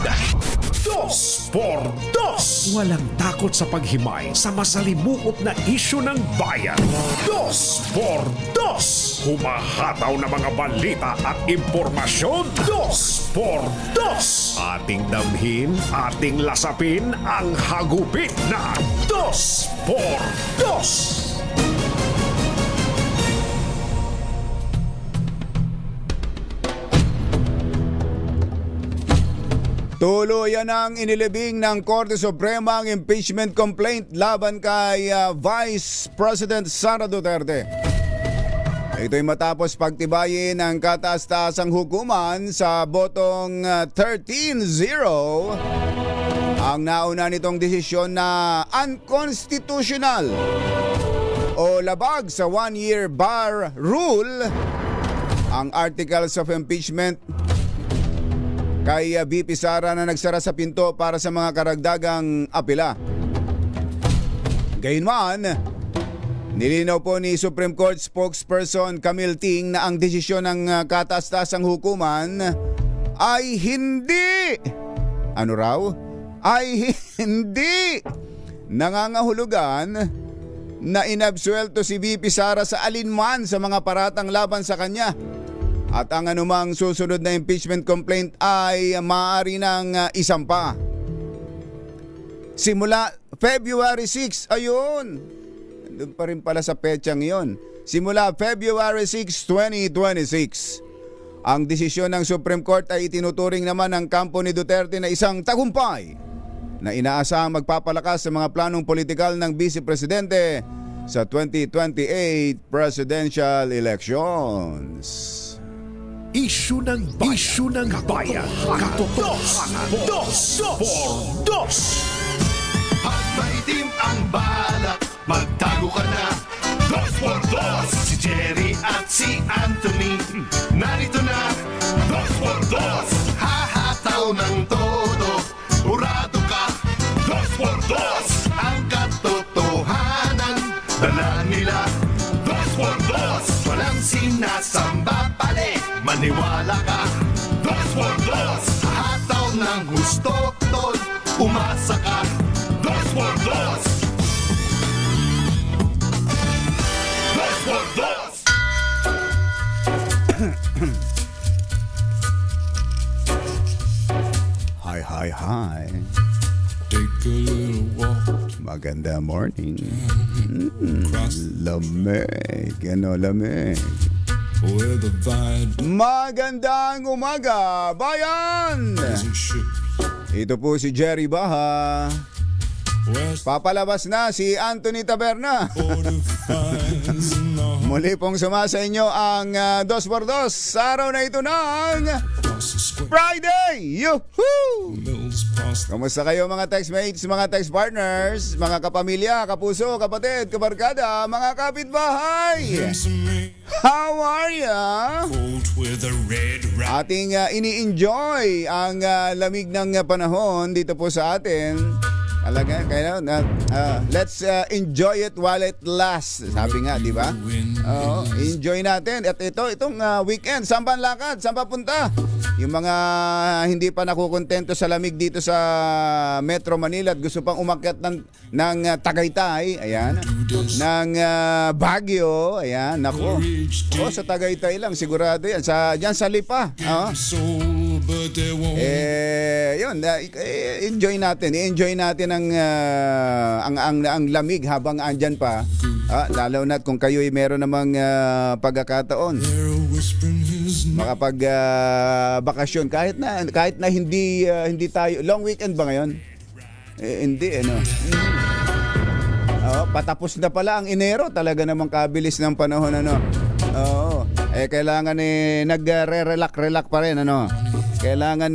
2 por 2. Walang takot sa paghimay sa masalimuot na isyu ng bayan. 2 por 2. Humahataw na mga balita at impormasyon. 2 por 2. Ating damhin, ating lasapin ang hagupit na 2 por 2. Tuluyan ang inilibing ng Korte Suprema ang impeachment complaint laban kay Vice President Sara Duterte. Ito'y matapos pagtibayin ng kataas-taasang hukuman sa botong 13-0 ang nauna nitong desisyon na unconstitutional o labag sa one-year bar rule ang articles of impeachment kay VP Sara na nagsara sa pinto para sa mga karagdagang apela. Gayunman, nilinaw po ni Supreme Court spokesperson Camille Ting na ang desisyon ng kataas-taasang hukuman ay hindi hindi nangangahulugan na inabsuelto si VP Sara sa alinman sa mga paratang laban sa kanya. At ang anumang susunod na impeachment complaint ay maaari ng isampa. Simula February 6, ayun. Doon pa rin pala sa petsang iyon. Simula February 6, 2026. Ang desisyon ng Supreme Court ay itinuturing naman ng kampo ni Duterte na isang tagumpay na inaasahang magpapalakas sa mga planong politikal ng Vice Presidente sa 2028 presidential elections. Isyu ng bayan, katotohanan, 2 por 2. At maitim ang balak, magtago ka na. 2 por 2. Si Jerry at si Anthony, narito na. 2 por 2. Hahataw ng todo, urado ka. 2 por 2. Ang katotohanan, dala nila. 2 por 2. Walang sinasamba pali, maniwala ka. 2 por 2. Hataw ng gusto, tol, umasa ka. 2 por 2. 2 por 2. Hi. Take a little walk. Maganda morning. Lamig. Lamig. Magandang umaga, bayan! Ito po si Jerry Baha. Papalabas na si Anthony Taberna. Muli pong sumasa inyo ang 2 por 2 sa araw na ito ng Friday! Yuhuu! Kamusta kayo mga textmates, mga text partners, mga kapamilya, kapuso, kapatid, kabarkada, mga kapitbahay? How are ya? Ating ini-enjoy ang lamig ng panahon dito po sa atin. Talaga, kaya let's enjoy it while it lasts. Sabi nga, di ba? Enjoy natin. At itong weekend, saan ba ang lakad? Saan ba punta? Yung mga hindi pa nakukontento sa lamig dito sa Metro Manila at gusto pang umakyat ng Tagaytay, ayan, ng Baguio, ayan, nako. Sa Tagaytay lang, sigurado yan. Diyan sa Lipa. Enjoy natin ang lamig habang andyan pa. Lalo na kung kayo'y meron namang pagkakataon makapag bakasyon kahit na hindi tayo long weekend ba ngayon? Hindi patapos na pala ang Enero, talaga namang kabilis ng panahon kailangan nagre-relax pa rin kailangan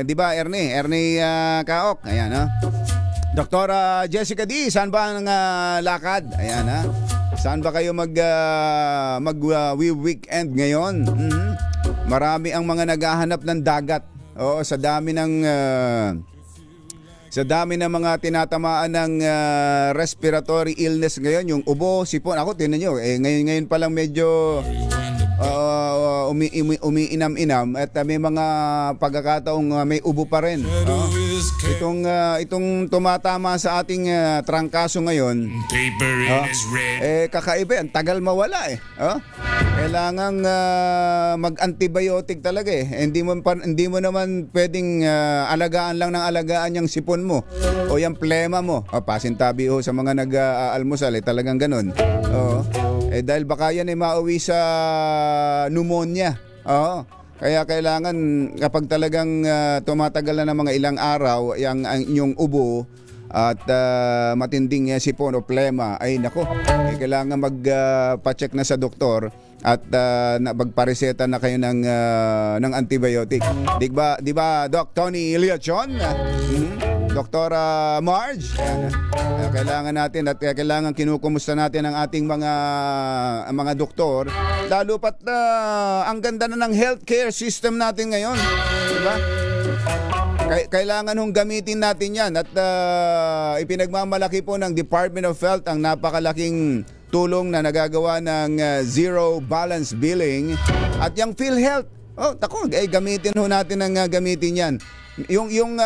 di ba Ernie Kaok, ayan Dr. Jessica D, saan ba ang lakad? Ayan saan ba kayo mag weekend ngayon? marami ang mga naghahanap ng dagat. Oo, sa dami ng mga tinatamaan ng respiratory illness ngayon, yung ubo, sipon. Ako, tinan nyo, ngayon pa lang medyo umiinam-inam at may mga pagkakataong may ubo pa rin. Itong tumatama sa ating trangkaso ngayon, kakaiba, ang tagal mawala eh. Kailangang mag-antibiotic talaga eh. Hindi mo naman pwedeng alagaan lang ng alagaan yung sipon mo o yung plema mo. Pasintabi sa mga nag-aalmusal talagang ganun. Dahil baka yan mauwi sa pneumonia. Kaya kailangan kapag talagang tumatagal na ng mga ilang araw yung ubo at matinding sipon o plema, ay nako, kailangan magpa-check na sa doktor at magpareseta na kayo ng antibiotic. Di ba Doc Tony Iliachon? Dr. Marge, kailangan natin at kailangan kinukumusta natin ang ating mga doktor, lalo pat ang ganda na ng healthcare system natin ngayon, di ba? Kailangan hong gamitin natin yan at ipinagmamalaki po ng Department of Health ang napakalaking tulong na nagagawa ng zero balance billing at yung PhilHealth. Gamitin ho natin ang gamitin yan. Yung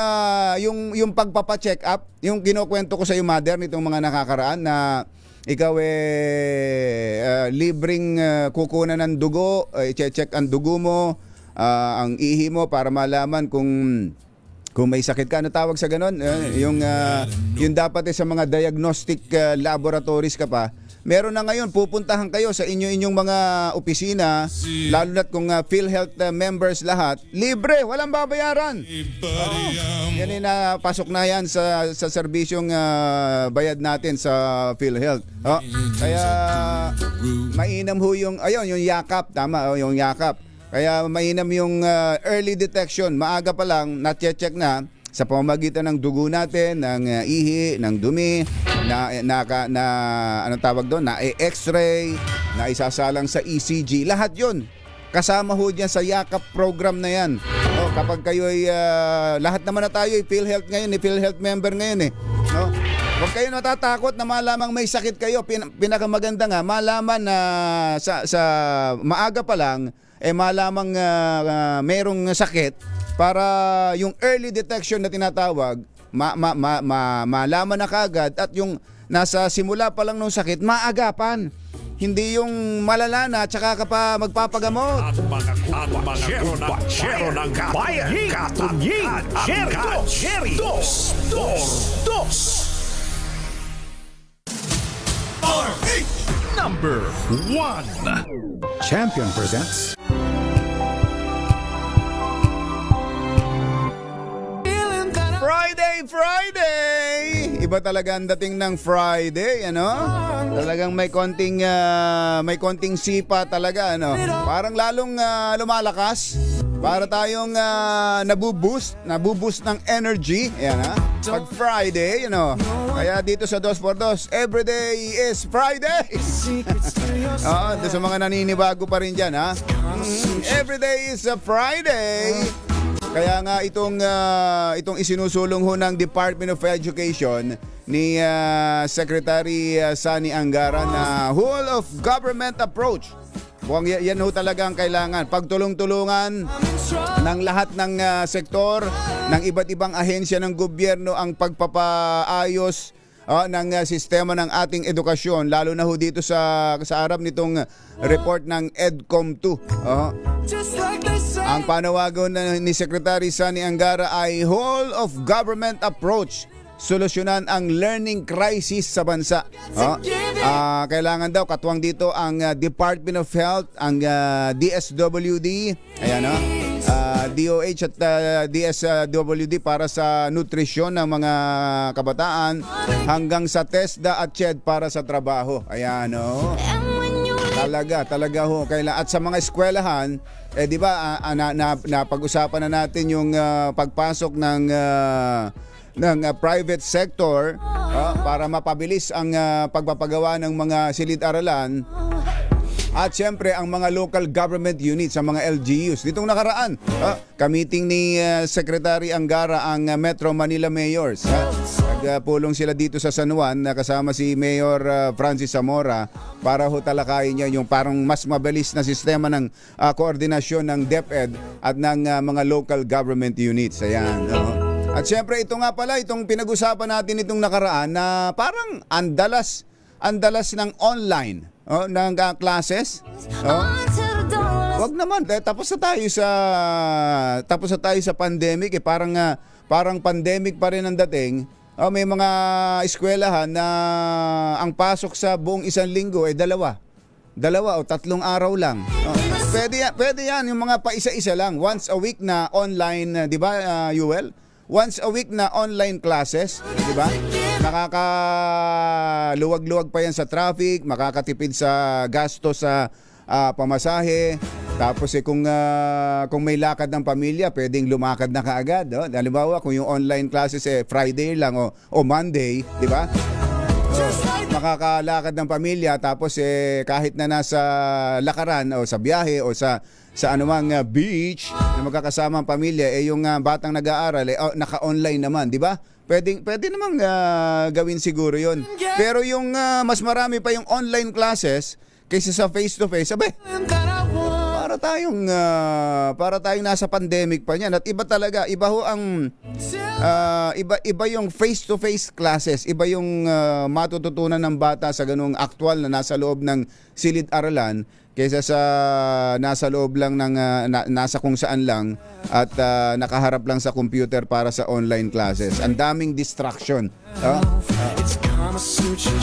pagpapa-check up, yung kinukwento ko sa iyo, mother, nitong mga nakakaraan na ikaw libreng kukunan ng dugo, i-check ang dugo mo, ang ihi mo para malaman kung may sakit ka. Ano tawag sa ganon? Yung dapat sa mga diagnostic laboratories ka pa. Meron na ngayon, pupuntahan kayo sa inyong mga opisina, lalo na't kung PhilHealth members lahat, libre, walang babayaran. Yan napasok na yan sa serbisyong bayad natin sa PhilHealth. Kaya mainam ho yung yakap, tama, yung yakap. Kaya mainam yung early detection, maaga pa lang, na-check na sa pamamagitan ng dugo natin, ng ihi, ng dumi, na anong tawag doon, na x-ray, na isasalang sa ECG, lahat yun kasama ho dyan sa yakap program na yan. Kapag kayo ay lahat naman na tayo ay PhilHealth ngayon, PhilHealth member ngayon huwag kayo natatakot na malamang may sakit kayo. Pinakamaganda nga malaman na sa maaga pa lang malamang merong sakit, para yung early detection na tinatawag, malaman na kagad at yung nasa simula pa lang ng sakit, maagapan. Hindi yung malala na tsaka ka pa magpapagamot. At mga kumpachero ng bayan, Katunying, Jerry, Dos. RH number 1. Champion presents Friday! Iba talaga ang dating ng Friday, Talagang may konting sipa talaga, Parang lalong lumalakas. Para tayong nabuboost ng energy, Pag Friday, Kaya dito sa 2x2, everyday is Friday! Sa mga naninibago pa rin dyan, Everyday is a Friday! Kaya nga itong isinusulong ho ng Department of Education ni Secretary Sani Angara na whole of government approach. Yan ho talaga ang kailangan. Pagtulong-tulungan ng lahat ng sektor, ng iba't ibang ahensya ng gobyerno ang pagpapaayos ng sistema ng ating edukasyon, lalo na ho dito sa harap nitong report ng EDCOM 2. Ang panawagan ni Secretary Sani Angara ay whole of government approach, solusyonan ang learning crisis sa bansa. Kailangan daw katuwang dito ang Department of Health, ang DSWD, DOH at DSWD para sa nutrisyon ng mga kabataan, hanggang sa TESDA at CHED para sa trabaho. Talaga ho. At sa mga eskwelahan, di ba, napag-usapan na natin yung pagpasok ng private sector para mapabilis ang pagpapagawa ng mga silid-aralan. At siyempre ang mga local government units, ang mga LGUs. Ditong nakaraan, kamiting ni Secretary Angara ang Metro Manila Mayors. Nagpulong sila dito sa San Juan na kasama si Mayor Francis Zamora para talakayin niya yung parang mas mabilis na sistema ng koordinasyon ng DepEd at ng mga local government units. Ayan. At siyempre ito nga pala, itong pinag-usapan natin itong nakaraan na parang andalas ng online ng classes. Wag naman, tapos na tayo sa pandemic, parang pandemic pa rin ang dating. May mga eskwelahan na ang pasok sa buong isang linggo ay dalawa o 3 araw lang. Pwede yan, yung mga paisa-isa lang, once a week na online, di ba, Yuel? Once a week na online classes, di ba? Makakaluwag-luwag pa yan sa traffic, makakatipid sa gasto sa pamasahe. Tapos kung may lakad ng pamilya, pwedeng lumakad na kaagad. Halimbawa, kung yung online classes Friday lang o Monday, di ba? Makakalakad ng pamilya, tapos kahit na nasa lakaran o sa biyahe o sa anumang beach na magkakasama ang pamilya, yung batang nag-aaral naka-online naman, di ba? Pwede namang gawin siguro yun. Pero yung mas marami pa yung online classes kaysa sa face-to-face, para tayong nasa pandemic pa niyan. At iba yung face-to-face classes, iba yung matututunan ng bata sa ganung aktual na nasa loob ng silid-aralan kaysa sa nasa loob lang ng nasa kung saan lang at nakaharap lang sa computer para sa online classes. Ang daming distraction. Ang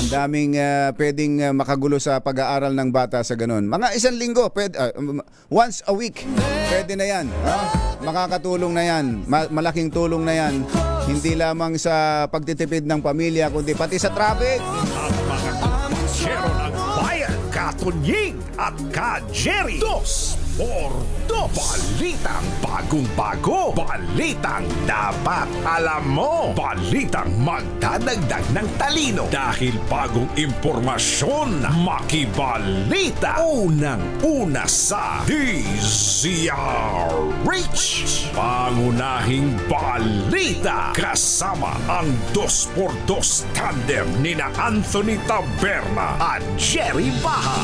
daming pwedeng makagulo sa pag-aaral ng bata sa ganun. Mga isang linggo, once a week, pwede na yan. Makakatulong na yan. Malaking tulong na yan. Hindi lamang sa pagtitipid ng pamilya, kundi pati sa traffic. Chero ng Bayan, Katunying at Ka-Jerry. 2 por 2. Balitang bagong-bago. Balitang dapat alam mo. Balitang magdadagdag ng talino. Dahil bagong impormasyon, makibalita. Unang-una sa DZRH. Pangunahing balita. Kasama ang 2x2 tandem nina Anthony Taberna at Jerry Baha.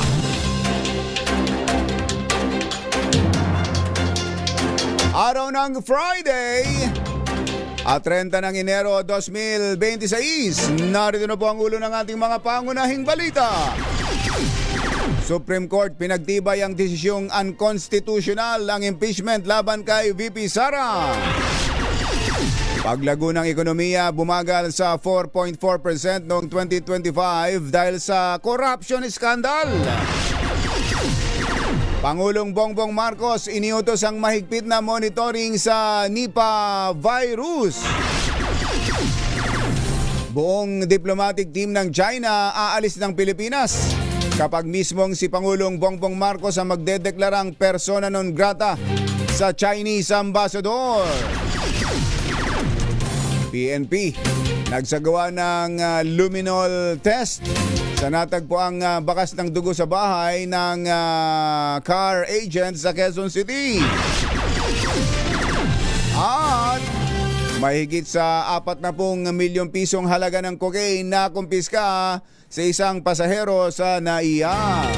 Araw ng Friday at 30 ng Enero 2026. Narito na po ang ulo ng ating mga pangunahing balita. Supreme Court pinagtibay ang desisyong unconstitutional ang impeachment laban kay VP Sara. Paglago ng ekonomiya bumagal sa 4.4% noong 2025 dahil sa corruption scandal. Pangulong Bongbong Marcos iniutos ang mahigpit na monitoring sa Nipah virus. Buong diplomatic team ng China aalis ng Pilipinas kapag mismong si Pangulong Bongbong Marcos ang magdedeklarang persona non grata sa Chinese ambassador. PNP nagsagawa ng luminol test sa natagpuang bakas ng dugo sa bahay ng car agent sa Quezon City. At mahigit sa 40 milyong pisong halaga ng cocaine na kumpiska sa isang pasahero sa NAIA.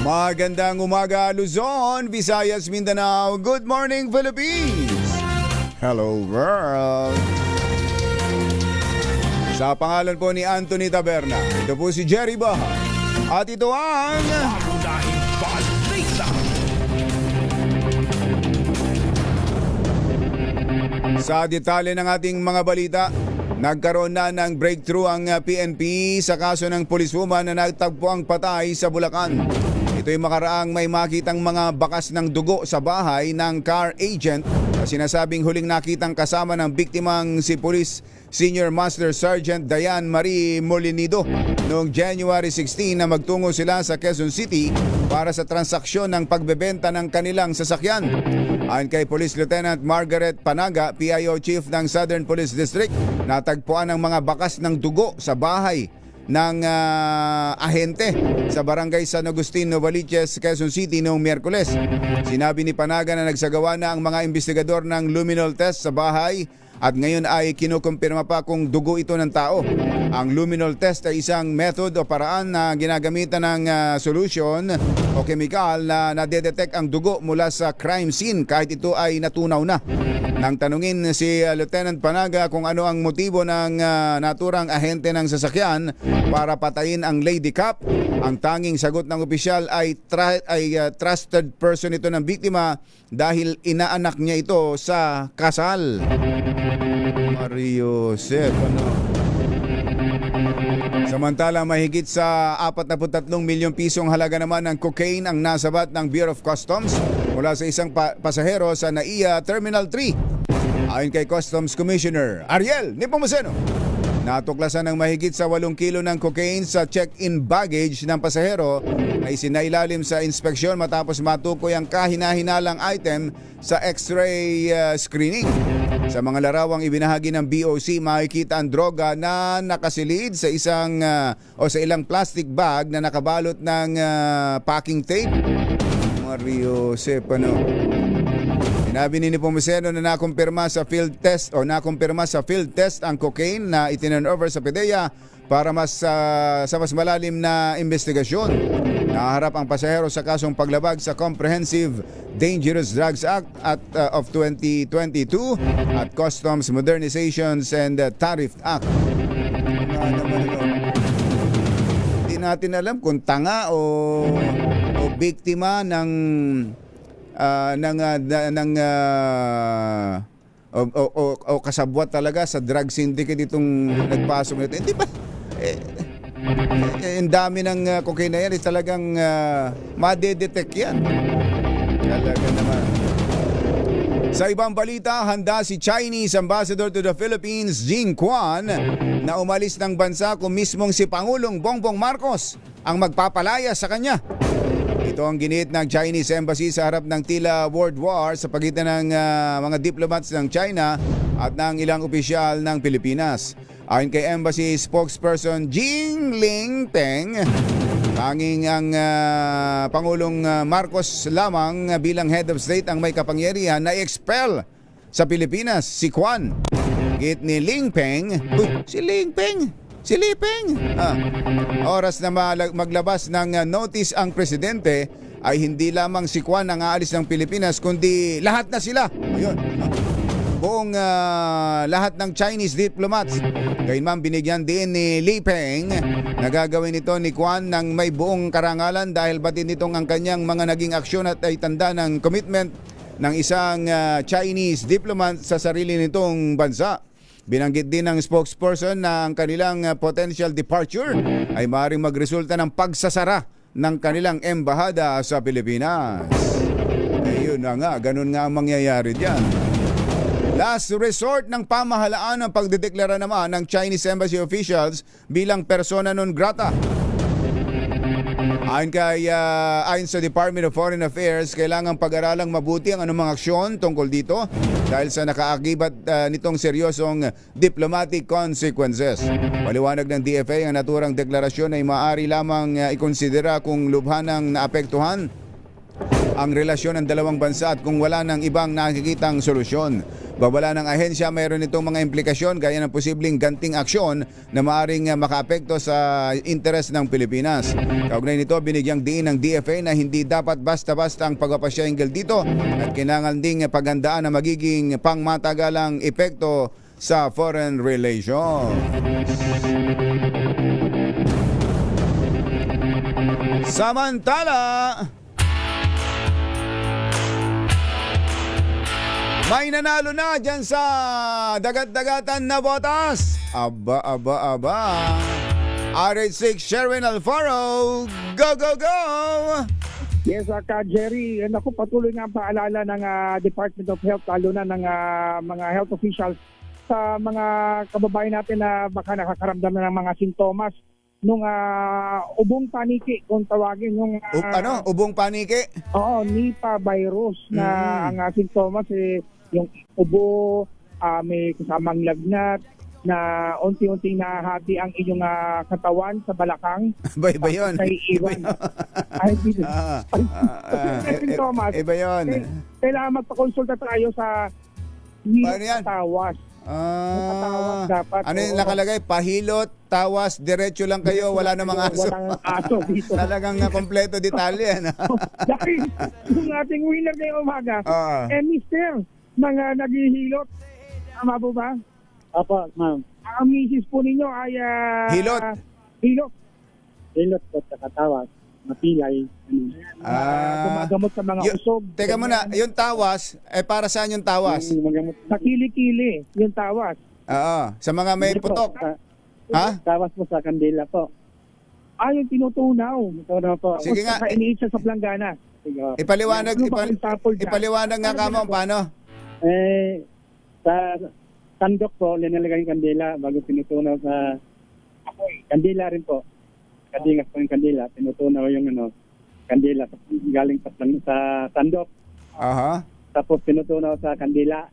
Magandang umaga Luzon, Visayas, Mindanao. Good morning Philippines. Hello world. Sa pangalan po ni Anthony Taberna, ito po si Jerry Baha. At ito ang Pangunahing balita. Sa detalye ng ating mga balita, nagkaroon na ng breakthrough ang PNP sa kaso ng policewoman na nagtagpuang patay sa Bulacan. Ito'y makaraang may makitang mga bakas ng dugo sa bahay ng car agent na sinasabing huling nakitang kasama ng biktimang si Police Senior Master Sergeant Diane Marie Molinido noong January 16 na magtungo sila sa Quezon City para sa transaksyon ng pagbebenta ng kanilang sasakyan. Ayon kay Police Lieutenant Margaret Panaga, PIO Chief ng Southern Police District, natagpuan ang mga bakas ng dugo sa bahay ng ahente sa barangay San Agustin, Novaliches, Quezon City noong Miyerkules. Sinabi ni Panaga na nagsagawa na ang mga investigador ng luminol test sa bahay at ngayon ay kinukumpirma pa kung dugo ito ng tao. Ang luminol test ay isang method o paraan na ginagamitan ng solution o kemikal na nadedetect ang dugo mula sa crime scene kahit ito ay natunaw na. Nang tanungin si Lieutenant Panaga kung ano ang motibo ng naturang ahente ng sasakyan para patayin ang Lady Cop, ang tanging sagot ng opisyal ay trusted person ito ng biktima dahil inaanak niya ito sa kasal. Mario Josep, Samantala, mahigit sa 43 milyong pisong halaga naman ng cocaine ang nasabat ng Bureau of Customs mula sa isang pasahero sa NAIA Terminal 3. Ayon kay Customs Commissioner Ariel Nepomuceno, natuklasan ng mahigit sa 8 kilo ng cocaine sa check-in baggage ng pasahero na isinailalim sa inspeksyon matapos matukoy ang kahina-hinalang item sa x-ray screening. Sa mga larawang ibinahagi ng BOC, makikita ang droga na nakasilid sa sa ilang plastic bag na nakabalot ng packing tape. Mario Josep, Sinabi ni Nepomuceno na nakumpirma sa field test ang cocaine na itinurn over sa PDEA para sa mas malalim na investigasyon. Naharap ang pasahero sa kasong paglabag sa Comprehensive Dangerous Drugs Act of 2022 at Customs Modernizations and Tariff Act. Hindi natin alam kung tanga o biktima ng kasabwat talaga sa drug syndicate itong nagpasok nito. Hindi ba? Ang dami ng cocaine na yan, talagang madedetect yan. Talaga naman. Sa ibang balita, handa si Chinese Ambassador to the Philippines, Jing Quan, na umalis ng bansa kung mismong si Pangulong Bongbong Marcos ang magpapalaya sa kanya. Ito ang ginit ng Chinese Embassy sa harap ng tila world war sa pagitan ng mga diplomats ng China at ng ilang opisyal ng Pilipinas. Ayon kay Embassy spokesperson Jing Lingpeng, tanging ang Pangulong Marcos lamang bilang head of state ang may kapangyarihan na i-expel sa Pilipinas si Quan. Git ni Lingpeng, si Lingpeng, si Lipeng. Oras na maglabas ng notice ang presidente ay hindi lamang si Quan ang aalis ng Pilipinas kundi lahat na sila. Ayun. Buong lahat ng Chinese diplomats. Gayunman binigyan din ni Li Peng na gagawin ito ni Quan ng may buong karangalan dahil batid nitong ang kanyang mga naging aksyon at ay tanda ng commitment ng isang Chinese diplomat sa sarili nitong bansa. Binanggit din ng spokesperson na ang kanilang potential departure ay maaaring magresulta ng pagsasara ng kanilang embahada sa Pilipinas. Ayun na nga, ganun nga ang mangyayari dyan. Last resort ng pamahalaan ang pagdedeklara naman ng Chinese Embassy officials bilang persona non grata. Ayon sa Department of Foreign Affairs, kailangang pag-aralang mabuti ang anumang aksyon tungkol dito dahil sa nakaakibat nitong seryosong diplomatic consequences. Paliwanag ng DFA, ang naturang deklarasyon ay maaari lamang ikonsidera kung lubhanang naapektuhan ang relasyon ng dalawang bansa at kung wala ng ibang nakikitang solusyon. Babala ng ahensya, mayroon itong mga implikasyon gaya ng posibleng ganting aksyon na maaaring makaapekto sa interes ng Pilipinas. Kaugnay nito, binigyang diin ng DFA na hindi dapat basta-basta ang pagpapasya hinggil dito at kailangan ding paghandaan na magiging pangmatagalang epekto sa foreign relations. Samantala, may nanalo na dyan sa dagat-dagatan na botas. Aba. RH6 Sherwin Alfaro, go, go, go! Yes, Ka Jerry, naku, patuloy nga ang paalala ng Department of Health, lalo na ng mga health officials sa mga kababayan natin na baka nakakaramdam na ng mga sintomas nung ubong paniki kung tawagin yung ubong paniki? Oo, Nipah virus na ang sintomas yung ubo, may kasamang lagnat, na unti-unting nahati ang inyong katawan sa balakang. Iba yun. Naiiwan. Ay, Thomas, Iba yun. kailangan magpakonsulta tayo sa Paano yan? tawas. Tawas dapat. Ano yung nakalagay? Pahilot, tawas, diretso lang kayo, wala namang aso. Walang aso dito. Talagang kompleto detalye. Dahil yung ating winner ngayong umaga, mister, mga naghihilot. Tama po ba? Apo, ma'am. Ang misis po ninyo ay... Hilot. Hilot. Hilot po sa katawas. Mapilay. Gumagamot sa mga usog. Teka muna, yung tawas, para saan yung tawas? Sa kili-kili, yung tawas. Oo, sa mga may putok. Ha? Tawas po sa kandila po. Yung tinutunaw. Tinutunaw po. Sige nga. Sa iniitsa sa planggana. Ipaliwanag nga kamo, paano? Sa sandok po, linalagay yung kandila bago tinutunaw sa kandila rin po. Kadingas po yung kandila, tinutunaw yung kandila galing sa sandok. Aha. Tapos tinutunaw sa kandila.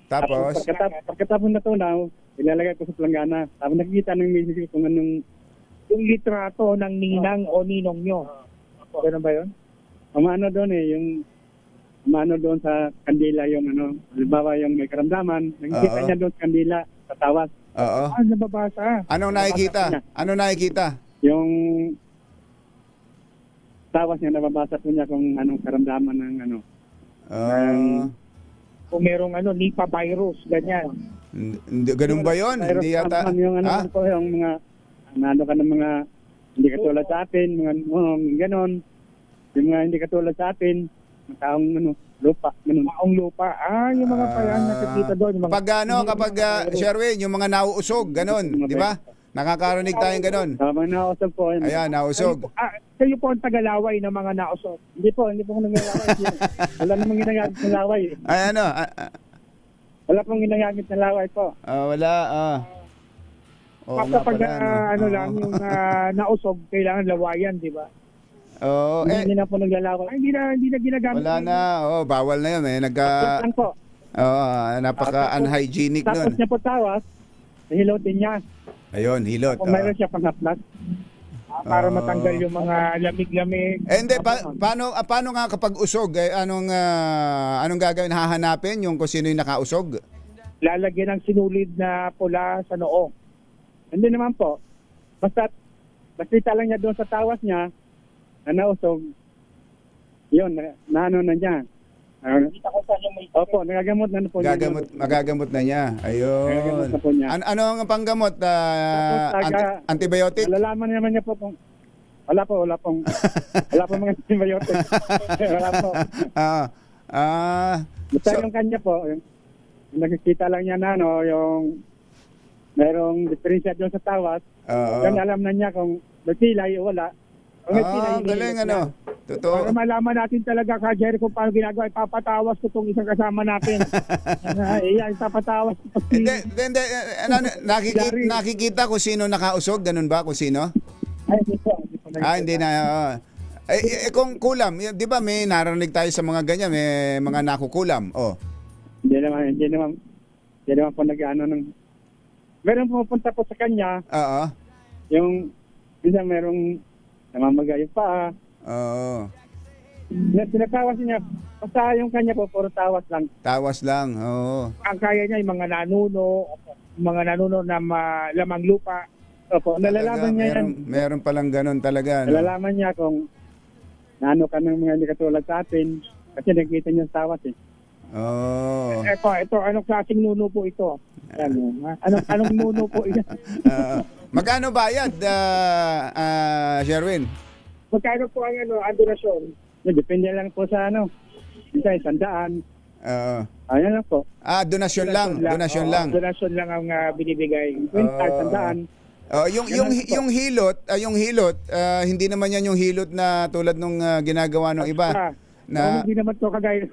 Tapos? Pagkatapos natunaw, ilalagay ko sa planggana. Tapos nakikita ng misis kung anong yung litrato ng ninang o ninong nyo. Ganun ba yun? Umano doon yung umano doon sa kandila yung halimbawa yung may karamdaman, nakikita niya doon sa kandila, sa tawas. Oo. Nababasa. Anong nakikita? Anong nakikita? Yung tawas niya, nababasa po niya kung anong karamdaman ng kung merong Nipah virus, ganyan. Ganun ba yun? Hindi yata. Yung po, yung mga ka ng mga hindi katulad sa atin, mga ganon. Yung mga hindi katulad sa atin, mga taong lupa. Taong lupa. Yung mga payan nakikita doon. Kapag Sherwin, yung mga nauusog, ganon, di ba? Nakakarinig tayong ganon. Mga nausog po. Ayan, nausog. Kayo po ang tagalaway ng mga nausog. Hindi po nangyayaway. Wala namang ginagamit ng laway. Wala pong ginagamit ng laway po. Wala, kapag lang yung nausog, kailangan lawayan, di ba? Hindi na po naglalaway. Hindi na ginagamit. Wala na, bawal na yun. Lang po. Napaka-unhygienic nun. Tapos niya po tawas, hilotin niya. Ayun, hilot. Kung mayroon siya pang-haplas. Para matanggal yung mga lamig-lamig. Hindi, paano nga kapag usog? Anong gagawin? Hahanapin yung kung sino yung nakausog? Lalagyan ng sinulid na pula sa noo. Hindi naman po. Basta lang niya doon sa tawas niya, na nausog, yun, na niya. Opo, nagagamot na po. Magagamot na niya. Ayun. Nagagamot na po niya. Ano ang panggamot? Antibiotic? Malalaman naman niya po kung wala pong mga antibiotic. Wala po. Basta yung kanya po, yung nakikita lang niya na yung mayroong diferensya doon sa tawas. Yan alam na niya kung may pilay o wala. Galing Totoo. Para malaman natin talaga, Jerry, kung paano ginagawa, ipapatawas ko itong isang kasama natin. Ipapatawas ko. Hindi. Nakikita kung sino nakausog? Ganun ba? Kung sino? Hindi na. Kung kulam, di ba may narinig tayo sa mga ganyan, may mga nakukulam. Hindi naman po nag-ano ng... Meron pumunta po sa kanya. Yung minsan merong namamaga yung paa. Pinatawas niya. Basta yung kanya po, puro tawas lang. Tawas lang, Ang kaya niya yung mga nanuno na lamang lupa. Opo, nalalaman niya yan. Meron palang ganun talaga. Nalalaman niya kung naano ka ng mga hindi katulad sa atin. Kasi nakikita niya sa tawas . Ito, anong klaseng nuno po ito? Anong nuno po ito? Magkano bayad, Sherwin? Magkano po ang donasyon? Depende lang po sa minsan 100. Ayan lang po. Donasyon lang. Donasyon lang. Donasyon lang ang binibigay. 100. Yung hilot, hindi naman yan yung hilot na tulad nung ginagawa ng iba. Hindi naman to kagaya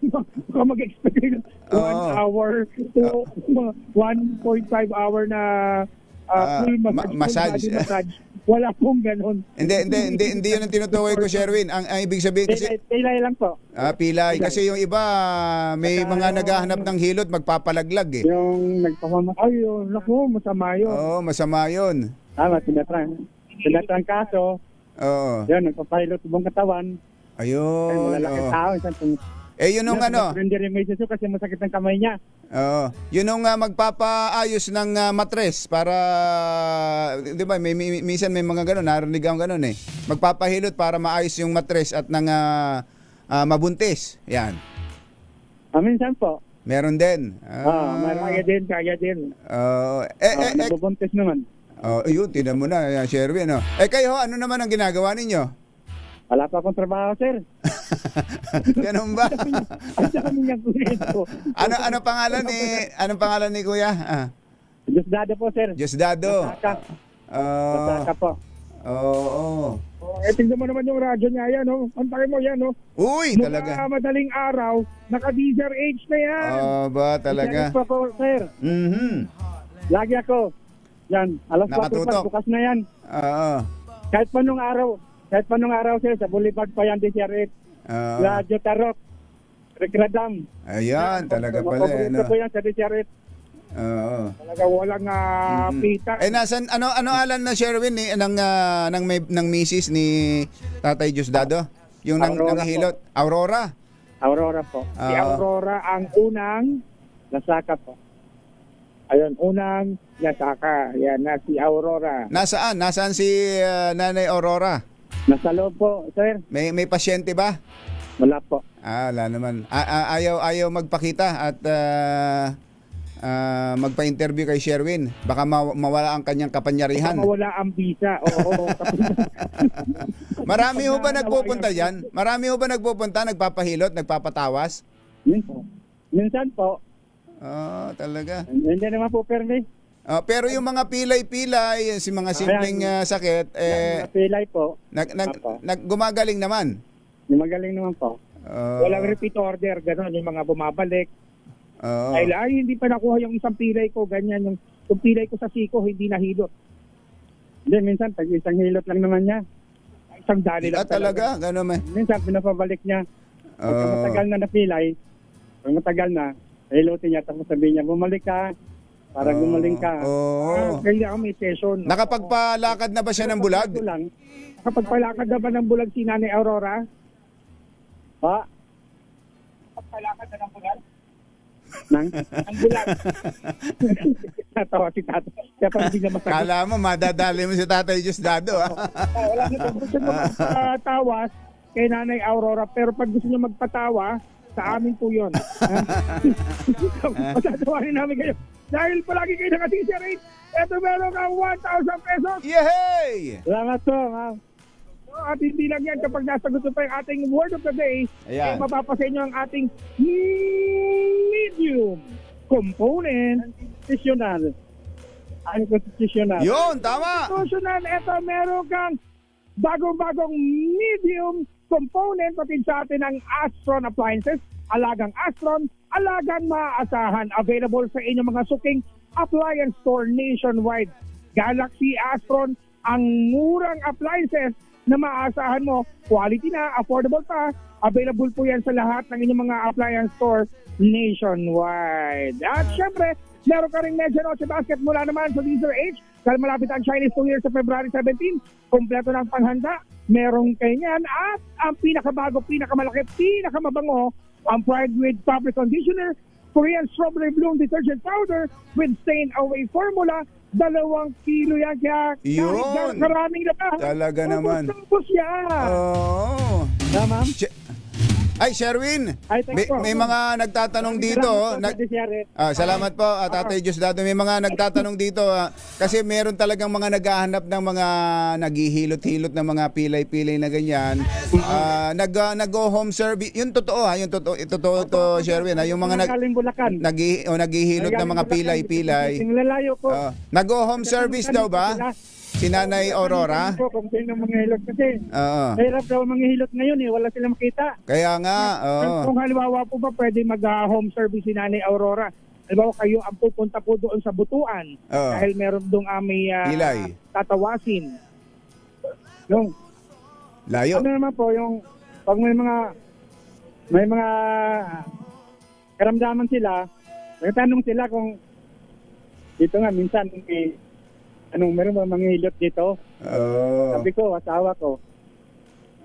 kung mag-expect 1 hour to 1.5 hour na full massage. Wala pong ganun. Hindi yun ang tinutukoy ko, Sherwin. Ang ibig sabihin kasi Pilay lang po. pilay kasi yung iba may mga naghahanap ng hilot magpapalaglag eh. Yung nagpapamakaw yun, naku, masama yun. Oo, masama yun. Tama, tinatang kaso. Oo. Yan, nagpapilot buong katawan. Ayun. Ay, malalaki Oo. tao. Isang Yun nung ano. Hindi rin may suso kasi masakit ang kamay niya. Oo. Yun nung magpapaayos ng matres para, di ba, minsan may mga ganun, narinig akong ganun eh. Magpapahilot para maayos yung matres at nang mabuntis. Yan. Minsan po. Meron din. Kaya din. Nabubuntis naman. Yun, tinan mo na, Sherwin. Kayo, ano naman ang ginagawa ninyo? Wala pa akong trabaho, sir. Ganun ba? Anong pangalan ni Kuya? Diosdado po, sir. Diosdado. Masaka po. Oo. Tingnan mo naman yung radyo niya yan, no? Antakin mo yan, no? Uy, talaga. Mula madaling araw, naka-diesel age na yan. Ba, talaga? Diesel po, sir. Lagi ako. Yan, alas 4 pa, bukas na yan. Oo. Kahit pa nung araw, sir, sa Boulevard pa yan, DCR8. Radyo Tarok. Rekradam. Ayan, talaga pala. Paborito ko yan sa DCR8. Oo. Talaga walang pita. Nasan ano alan na Sherwin ng misis ni Tatay Diosdado? Yung nanghilot, Aurora. Aurora po. Si Aurora ang unang nasaka po. Ayun, unang nasaka. Yan na si Aurora. Nasaan si Nanay Aurora? Nasa loob po, sir. May pasyente ba? Wala po. Wala naman. Ayaw magpakita at magpa-interview kay Sherwin. Baka mawala ang kanyang kapangyarihan. Mawala ang visa. Oo. Marami ho ba nagpupunta yan? Marami ho ba nagpupunta, nagpapahilot, nagpapatawas? Minsan po. Talaga. Hindi naman po, permi. Pero yung mga pilay-pilay, si mga simpleng sakit, pilay po. Gumagaling naman. Gumagaling naman po. Walang repeat order, gano'n, yung mga bumabalik. Ay, hindi pa nakuha yung isang pilay ko, ganyan. Yung pilay ko sa siko, hindi nahilot. Hindi, minsan, pag isang hilot lang naman niya. Isang dali lang talaga. Gano'n man. Minsan, pinapabalik niya. Pag matagal na napilay, pag matagal na, hilotin niya, tapos sabihin niya, bumalik ka, para gumaling ka. Kaya ako may session. Nakapagpalakad na ba siya ng bulag? Nakapagpalakad na ba ng bulag si Nanay Aurora? Pa? Nakapagpalakad na ng bulag? Ang bulag. Natawa si Tatay. Kaya pa hindi na masagot. Kala mo, madadali mo si Tatay Diosdado. Wala na po. Gusto nyo magpatawas kay Nanay Aurora, pero pag gusto nyo magpatawa, sa amin po yun. Matatawarin namin kayo. Dahil palagi kayo naka-DCR8, eto meron kang 1,000 pesos. Yehey! Salamat po, ma'am. At hindi lang yan, kapag nasagot pa yung ating word of the day, ay mapapasa inyo ang ating medium component constitutional. Unconstitutional. Yun, tama! Constitutional, eto meron kang bagong-bagong medium component pati sa atin ng Astron appliances, alagang Astron, alagang maaasahan, available sa inyong mga suking appliance store nationwide. Galaxy Astron, ang murang appliances na maaasahan mo, quality na, affordable pa, available po yan sa lahat ng inyong mga appliance store nationwide. At syempre, meron ka rin Medya Noche Basket mula naman sa DZRH dahil malapit ang Chinese New Year sa February 17. Kompleto ng panghanda, merong kanyan at ang pinakabago, pinakamalaki, pinakamabango, ang Pride with Fabric Conditioner, Korean Strawberry Bloom Detergent Powder with Stain Away Formula, 2 kilo yan. Kaya kahit karaming na pa. Talaga naman. Ubus yan. Oo. Ma'am? Ay, Sherwin, may mga nagtatanong dito. Salamat po, Tatay Diosdado. May mga nagtatanong dito kasi meron talagang mga naghahanap ng mga naghihilot-hilot ng mga pilay-pilay na ganyan. Nag-home service. Yun totoo ha, totoo to, Sherwin. Yung mga naghihilot ng mga pilay-pilay. Nag-home service daw ba? Si Nanay Aurora? Kung sino manghihilot kasi. Hirap daw manghihilot ngayon wala silang makita. Kaya nga. Kung halimbawa po ba pwede mag-home service si Nanay Aurora? Halimbawa kayo ang pupunta po doon sa Butuan. Dahil meron doon may tatawasin. Yung, Layo. ano naman po, yung, pag may mga karamdaman sila, nagtanong sila kung, dito nga, minsan, meron ba mga hilot dito? Sabi ko, asawa ko.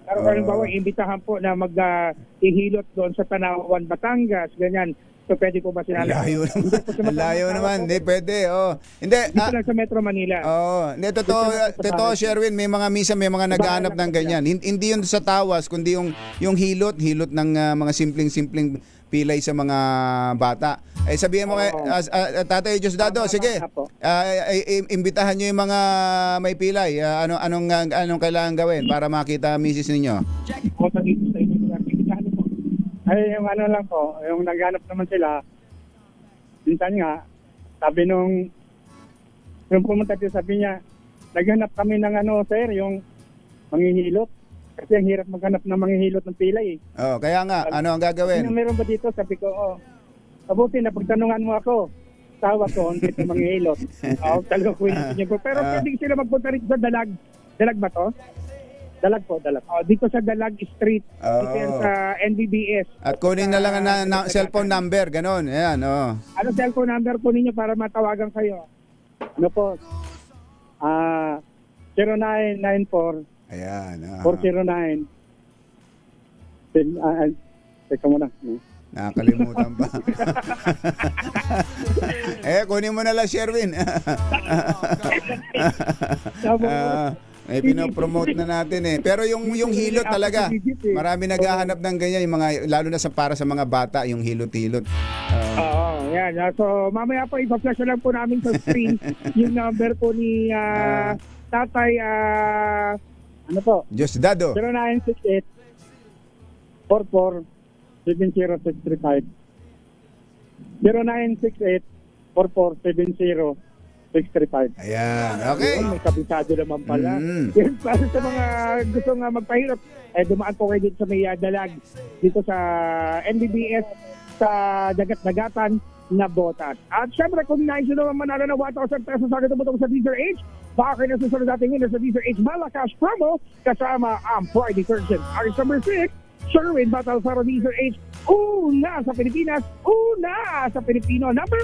Pero halimbawa, imbitahan po na mag-ihilot doon sa Tanawan, Batangas, ganyan. So, pwede po ba sila? Layo naman. Hindi, pwede. Hindi. Dito lang sa Metro Manila. Hindi, totoo, Sherwin, may mga naghahanap ng ganyan. Hindi yun sa tawas, kundi yung hilot ng mga simpleng pilay sa mga bata. Sabihin mo kay Tatay Diosdado, sige. Imbitahan niyo yung mga may pilay. Anong kailangan gawin para makita misis ninyo? Ay, yung ano lang po, yung naghanap naman sila, minsan nga, sabi nung pumunta dito, sabi niya, naghanap kami ng sir, yung manghihilot. Kasi ang hirap maghanap ng manghihilot ng pilay. Kaya nga, ano ang gagawin? Meron ba dito? Sabi ko, mabuti na pagtanungan mo ako. Tawa ko, hindi ito manghihilot. Talaga ko niya. Pero pwede sila magpunta rin sa Dalag. Dalag ba to? Dalag po, Dalag. Dito sa Dalag Street. Dito sa NBBS. At kunin na lang ang cellphone number, ganon. Ayan, Ano cellphone number po ninyo para matawagan kayo? Ano po? 0994 Ayan. 409. Teka muna. Nakakalimutan pa. Kunin mo na lang, Sherwin. May pinopromote na natin Pero yung hilot talaga, marami naghahanap ng ganyan, yung mga, lalo na para sa mga bata, yung hilot-hilot. Yan. So, mamaya po, ipa-flash lang po namin sa screen yung number po ni Tatay, ano po? Diosdado. 0968 44 70635. 0968 44 70635. Ayan, okay. May kabisado naman pala. Yan, para sa mga gusto nga magpahirap, dumaan po kayo dito sa may Dalag, dito sa NBBS, sa Dagat-Dagatan na Botas. At syempre, kung nais nyo naman manalo na 1,000 pesos sa akin tumutong sa Deezer H, baka kayo nasusunod natin ngayon sa Deezer H Malacash promo kasama ang Pride Detergent. Aris number 6, Sherwin Battle sa Deezer H. Una sa Pilipinas, una sa Pilipino. Number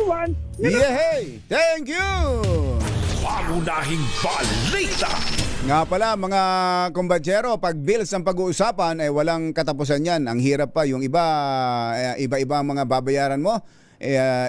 1. Yehey! Thank you! Pangunahing balita! Nga pala mga kumbadyero, pag bills ang pag-uusapan ay walang katapusan yan. Ang hirap pa, yung iba-iba ang mga babayaran mo.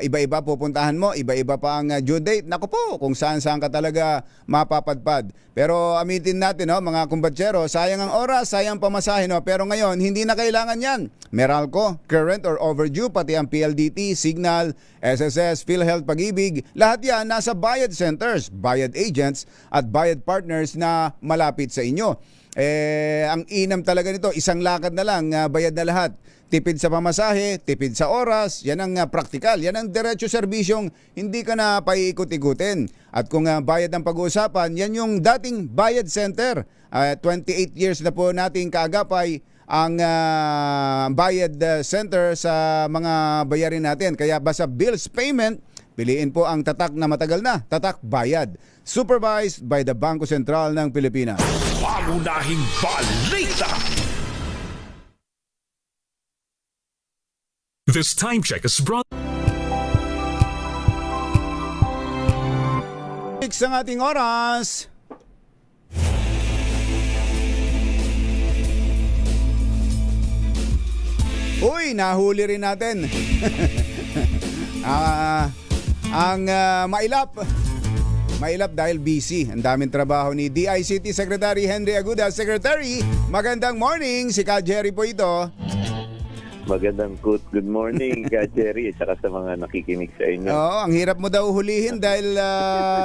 Iba-iba pupuntahan mo, iba-iba pa ang due date. Naku po, kung saan-saan ka talaga mapapadpad. Pero amitin natin, mga kumbatsero, sayang ang oras, sayang pamasahe. Pero ngayon, hindi na kailangan yan. Meralco, current or overdue, pati ang PLDT, Signal, SSS, PhilHealth, Pag-ibig, lahat yan nasa bayad centers, bayad agents at bayad partners na malapit sa inyo. Ang inam talaga nito, isang lakad na lang, bayad na lahat. Tipid sa pamasahe, tipid sa oras, yan ang praktikal, yan ang diretso serbisyong hindi ka na paiikot-ikutin. At kung bayad ang pag-uusapan, yan yung dating bayad center. 28 years na po nating kaagapay ang bayad center sa mga bayarin natin. Kaya basta bills payment, piliin po ang tatak na matagal na, tatak bayad. Supervised by the Bangko Sentral ng Pilipinas. Pangunahing balita! This time check is brought... Ang ating oras. Uy, nahuli rin natin. Ang mailap dahil busy. Ang daming trabaho ni DICT Secretary Henry Aguda. Secretary, magandang morning. Si Ka Jerry po ito. Magandang good morning, Ka Jerry, at saka sa mga nakikinig sa inyo. Oo, ang hirap mo daw hulihin dahil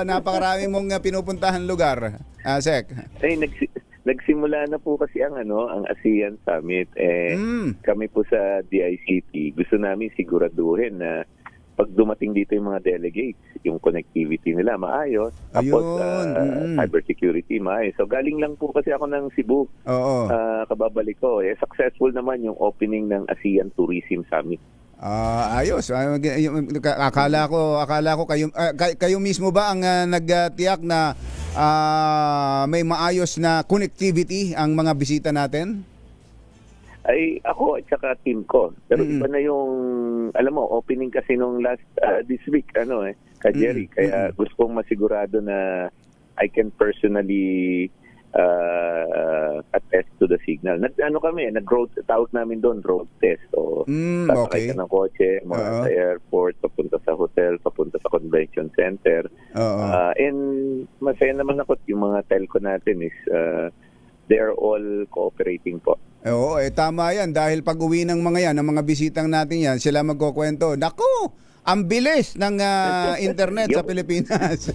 napakarami mong pinupuntahan lugar. Sek. Nagsimula na po kasi ang ASEAN Summit. Kami po sa DICT, gusto namin siguraduhin na pag dumating dito yung mga delegates, yung connectivity nila maayos, tapos cybersecurity maayos. So galing lang po kasi ako ng Cebu. Oo. Kababalik ko. Successful naman yung opening ng ASEAN Tourism Summit. Ayos. Akala ko kayo mismo ba ang nagtiyak na may maayos na connectivity ang mga bisita natin? Ay, ako at saka team ko. Pero iba na yung, alam mo, opening kasi nung this week, Jerry. Kaya gusto kong masigurado na I can personally attest to the signal. Nag-road, tawag namin doon, road test. O, sasakay ka ng kotse, mula sa airport, papunta sa hotel, papunta sa convention center. And masaya naman ako, yung mga telco natin is, they are all cooperating po. Oo, tama yan. Dahil pag uwi ng mga yan, ng mga bisitang natin yan, sila magkukwento, naku, ang bilis ng internet sa Pilipinas.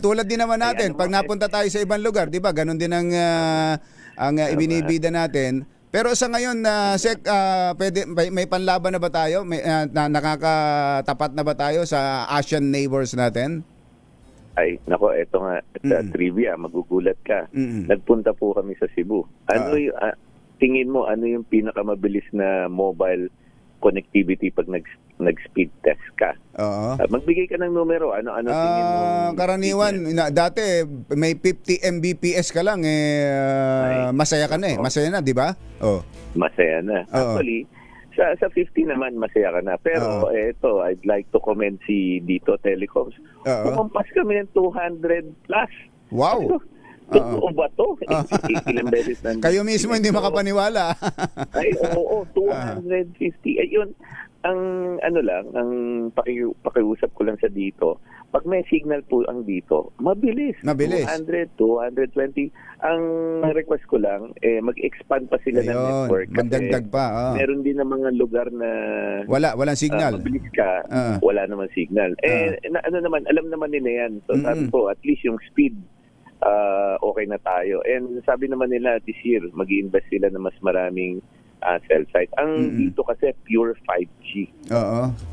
Tulad din naman natin, pag napunta tayo sa ibang lugar, di ba, ganun din ang ibinibida natin. Pero sa ngayon, Sek, may panlaban na ba tayo? Nakakatapat na ba tayo sa Asian neighbors natin? Ay, nako, eto nga, trivia, magugulat ka. Nagpunta po kami sa Cebu. Tingin mo, ano yung pinakamabilis na mobile connectivity pag nag-speed test ka? Magbigay ka ng numero. Ano tingin mo? Karaniwan, dati may 50 Mbps ka lang, masaya ka na eh. Masaya na, di ba? Masaya na. Actually, sa 50 naman, masaya ka na. Pero eto, I'd like to commend si Dito Telecoms. Pumampas kami ng 200 plus. Wow! Totoo ba to? Ilang beses na kayo mismo hindi makapaniwala. Ay, oo, 250. Ayun, ang ang pakiusap ko lang sa dito, pag may signal po ang dito, mabilis. 200, 220. Ang request ko lang, mag-expand pa sila ng network. Magdagdag pa. Meron din ng mga lugar na walang signal. Mabilis ka, wala naman signal. Alam naman nila yan. So sabi ko, at least yung speed, okay na tayo. And sabi naman nila this year, mag-i-invest sila na mas maraming cell site. Ang dito kasi pure 5G.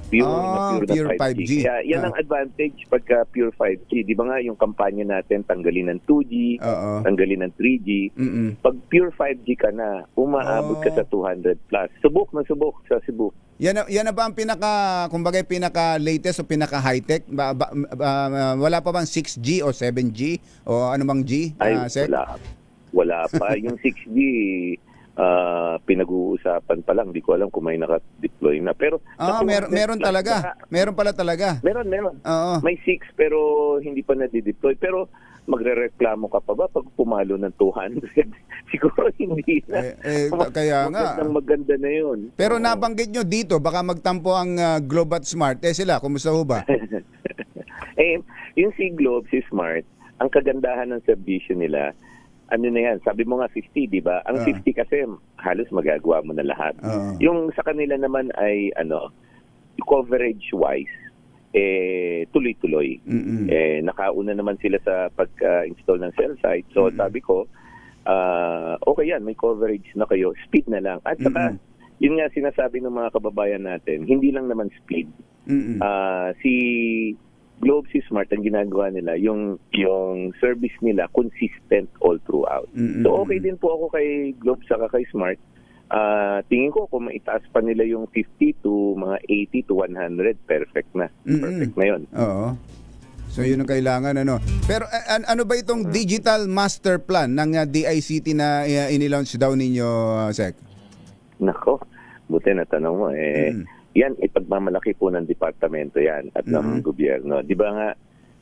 Pure 5G. Kaya yan ang advantage pagka pure 5G. Di ba nga yung kampanya natin, tanggalin ng 2G, tanggalin ng 3G. Pag pure 5G ka na, umaabot ka sa 200 plus. Subok sa Cebu. Yan na ba ang pinaka latest o pinaka high-tech? Wala pa bang 6G o 7G o ano bang G? Ay, wala pa. Yung 6G, pinag-uusapan pa lang. Di ko alam kung may naka-deploy na. Pero meron talaga. Meron pala talaga. Meron. May 6 pero hindi pa na-deploy. Pero magrereklamo ka pa ba pag pumalo ng 200? Siguro hindi na. Kaya nga. Maganda na yun. Pero nabanggit nyo dito, baka magtampo ang Globat Smart. Sila, kumusta ho ba? Yung si Globe, si Smart, ang kagandahan ng subdivision nila, ano na yan, sabi mo nga 50, di ba? Ang 50 kasi halos magagawa mo na lahat. Yung sa kanila naman ay coverage-wise, tuloy-tuloy. Nakauna naman sila sa pag-install ng cell site. So sabi ko, okay yan, may coverage na kayo, speed na lang. At saka, yun nga sinasabi ng mga kababayan natin, hindi lang naman speed. Si Globe, si Smart, ang ginagawa nila, yung service nila consistent all throughout. So okay din po ako kay Globe saka kay Smart. Tingin ko kung maitaas pa nila yung 50 to mga 80 to 100, perfect na. Perfect na yun. Oo. So yun ang kailangan, Pero ano ba itong digital master plan ng DICT na inilaunch daw ninyo, Sec? Nako, buti na tanong mo. Yan, ipagmamalaki po ng departamento yan at ng gobyerno. Di ba nga,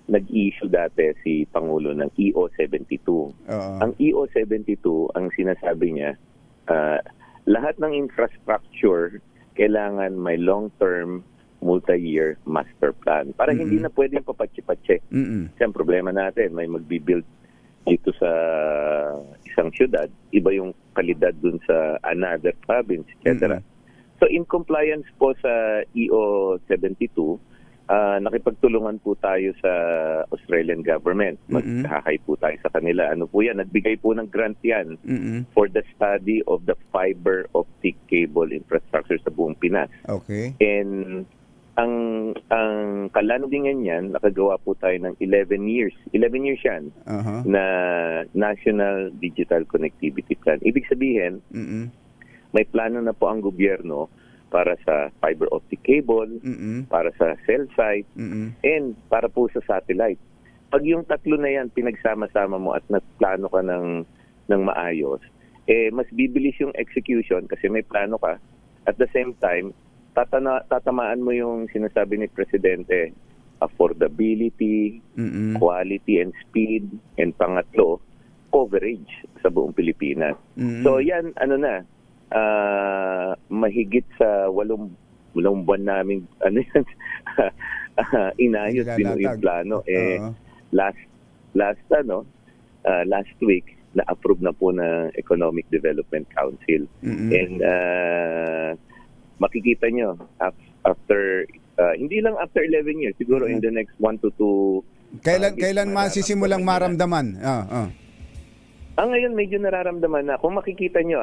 nag-issue dati si Pangulo ng EO72. Ang EO72, ang sinasabi niya, lahat ng infrastructure kailangan may long-term, multi-year master plan. Para hindi na pwedeng papatsi-patsi. Kasi ang problema natin, may magbibuild dito sa isang syudad, iba yung kalidad dun sa another province, etc. So in compliance po sa EO72, nakipagtulungan po tayo sa Australian government. Magkakay po tayo sa kanila. Ano po yan? Nagbigay po ng grant yan for the study of the fiber optic cable infrastructure sa buong Pinas. Okay. And ang kalandingan yan, nakagawa po tayo ng 11 years. 11 years yan na National Digital Connectivity Plan. Ibig sabihin, may plano na po ang gobyerno para sa fiber optic cable, para sa cell site, and para po sa satellite. Pag yung tatlo na yan pinagsama-sama mo at nagplano ka ng maayos, mas bibilis yung execution kasi may plano ka. At the same time, tatamaan mo yung sinasabi ni Presidente, affordability, quality and speed, and pangatlo, coverage sa buong Pilipinas. So yan, mahigit sa 8 buwan namin inayos din yung plano. Last week, na-approve na po ng Economic Development Council. And makikita nyo, after, hindi lang after 11 years, siguro in the next 1 to 2 Kailan masisimulang maramdaman? Ngayon medyo nararamdaman na. Kung makikita nyo,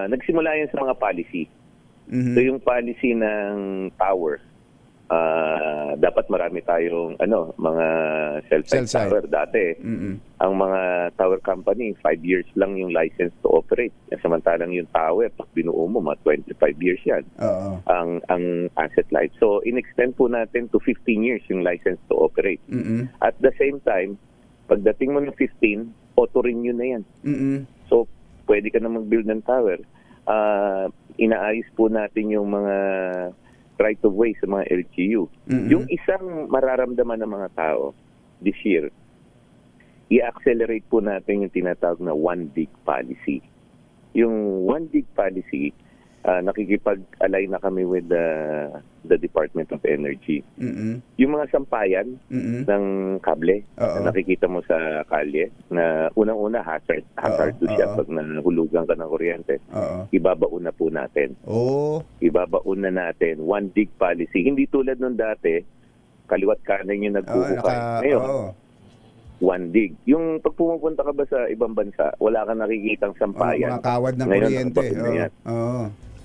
nagsimula yan sa mga policy. So yung policy ng tower, dapat marami tayong mga cell site tower. Dati, ang mga tower company, 5 years lang yung license to operate. Samantalang yung tower, pag binuo mo, mga 25 years yan ang asset life. So, in-extend po natin to 15 years yung license to operate. At the same time, pagdating mo ng 15, auto-renew na yan. So, pwede ka na mag-build ng tower. Inaayos po natin yung mga right of way sa mga LGU. Yung isang mararamdaman ng mga tao this year, i-accelerate po natin yung tinatawag na One Big Policy. Yung One Big Policy, nakikipag-alay na kami with the Department of Energy. Yung mga sampayan ng kable na nakikita mo sa kalye, na unang-una hazardous siya pag nahulugan ka ng kuryente. Ibabaon na po natin. Ibabaon na natin. One Big Policy. Hindi tulad nung dati, kaliwat kanan yung nagbuhukay. Ngayon, one dig. Yung pag pumupunta ka ba sa ibang bansa, wala kang nakikitang sampayan. Mga kawad ng kuryente.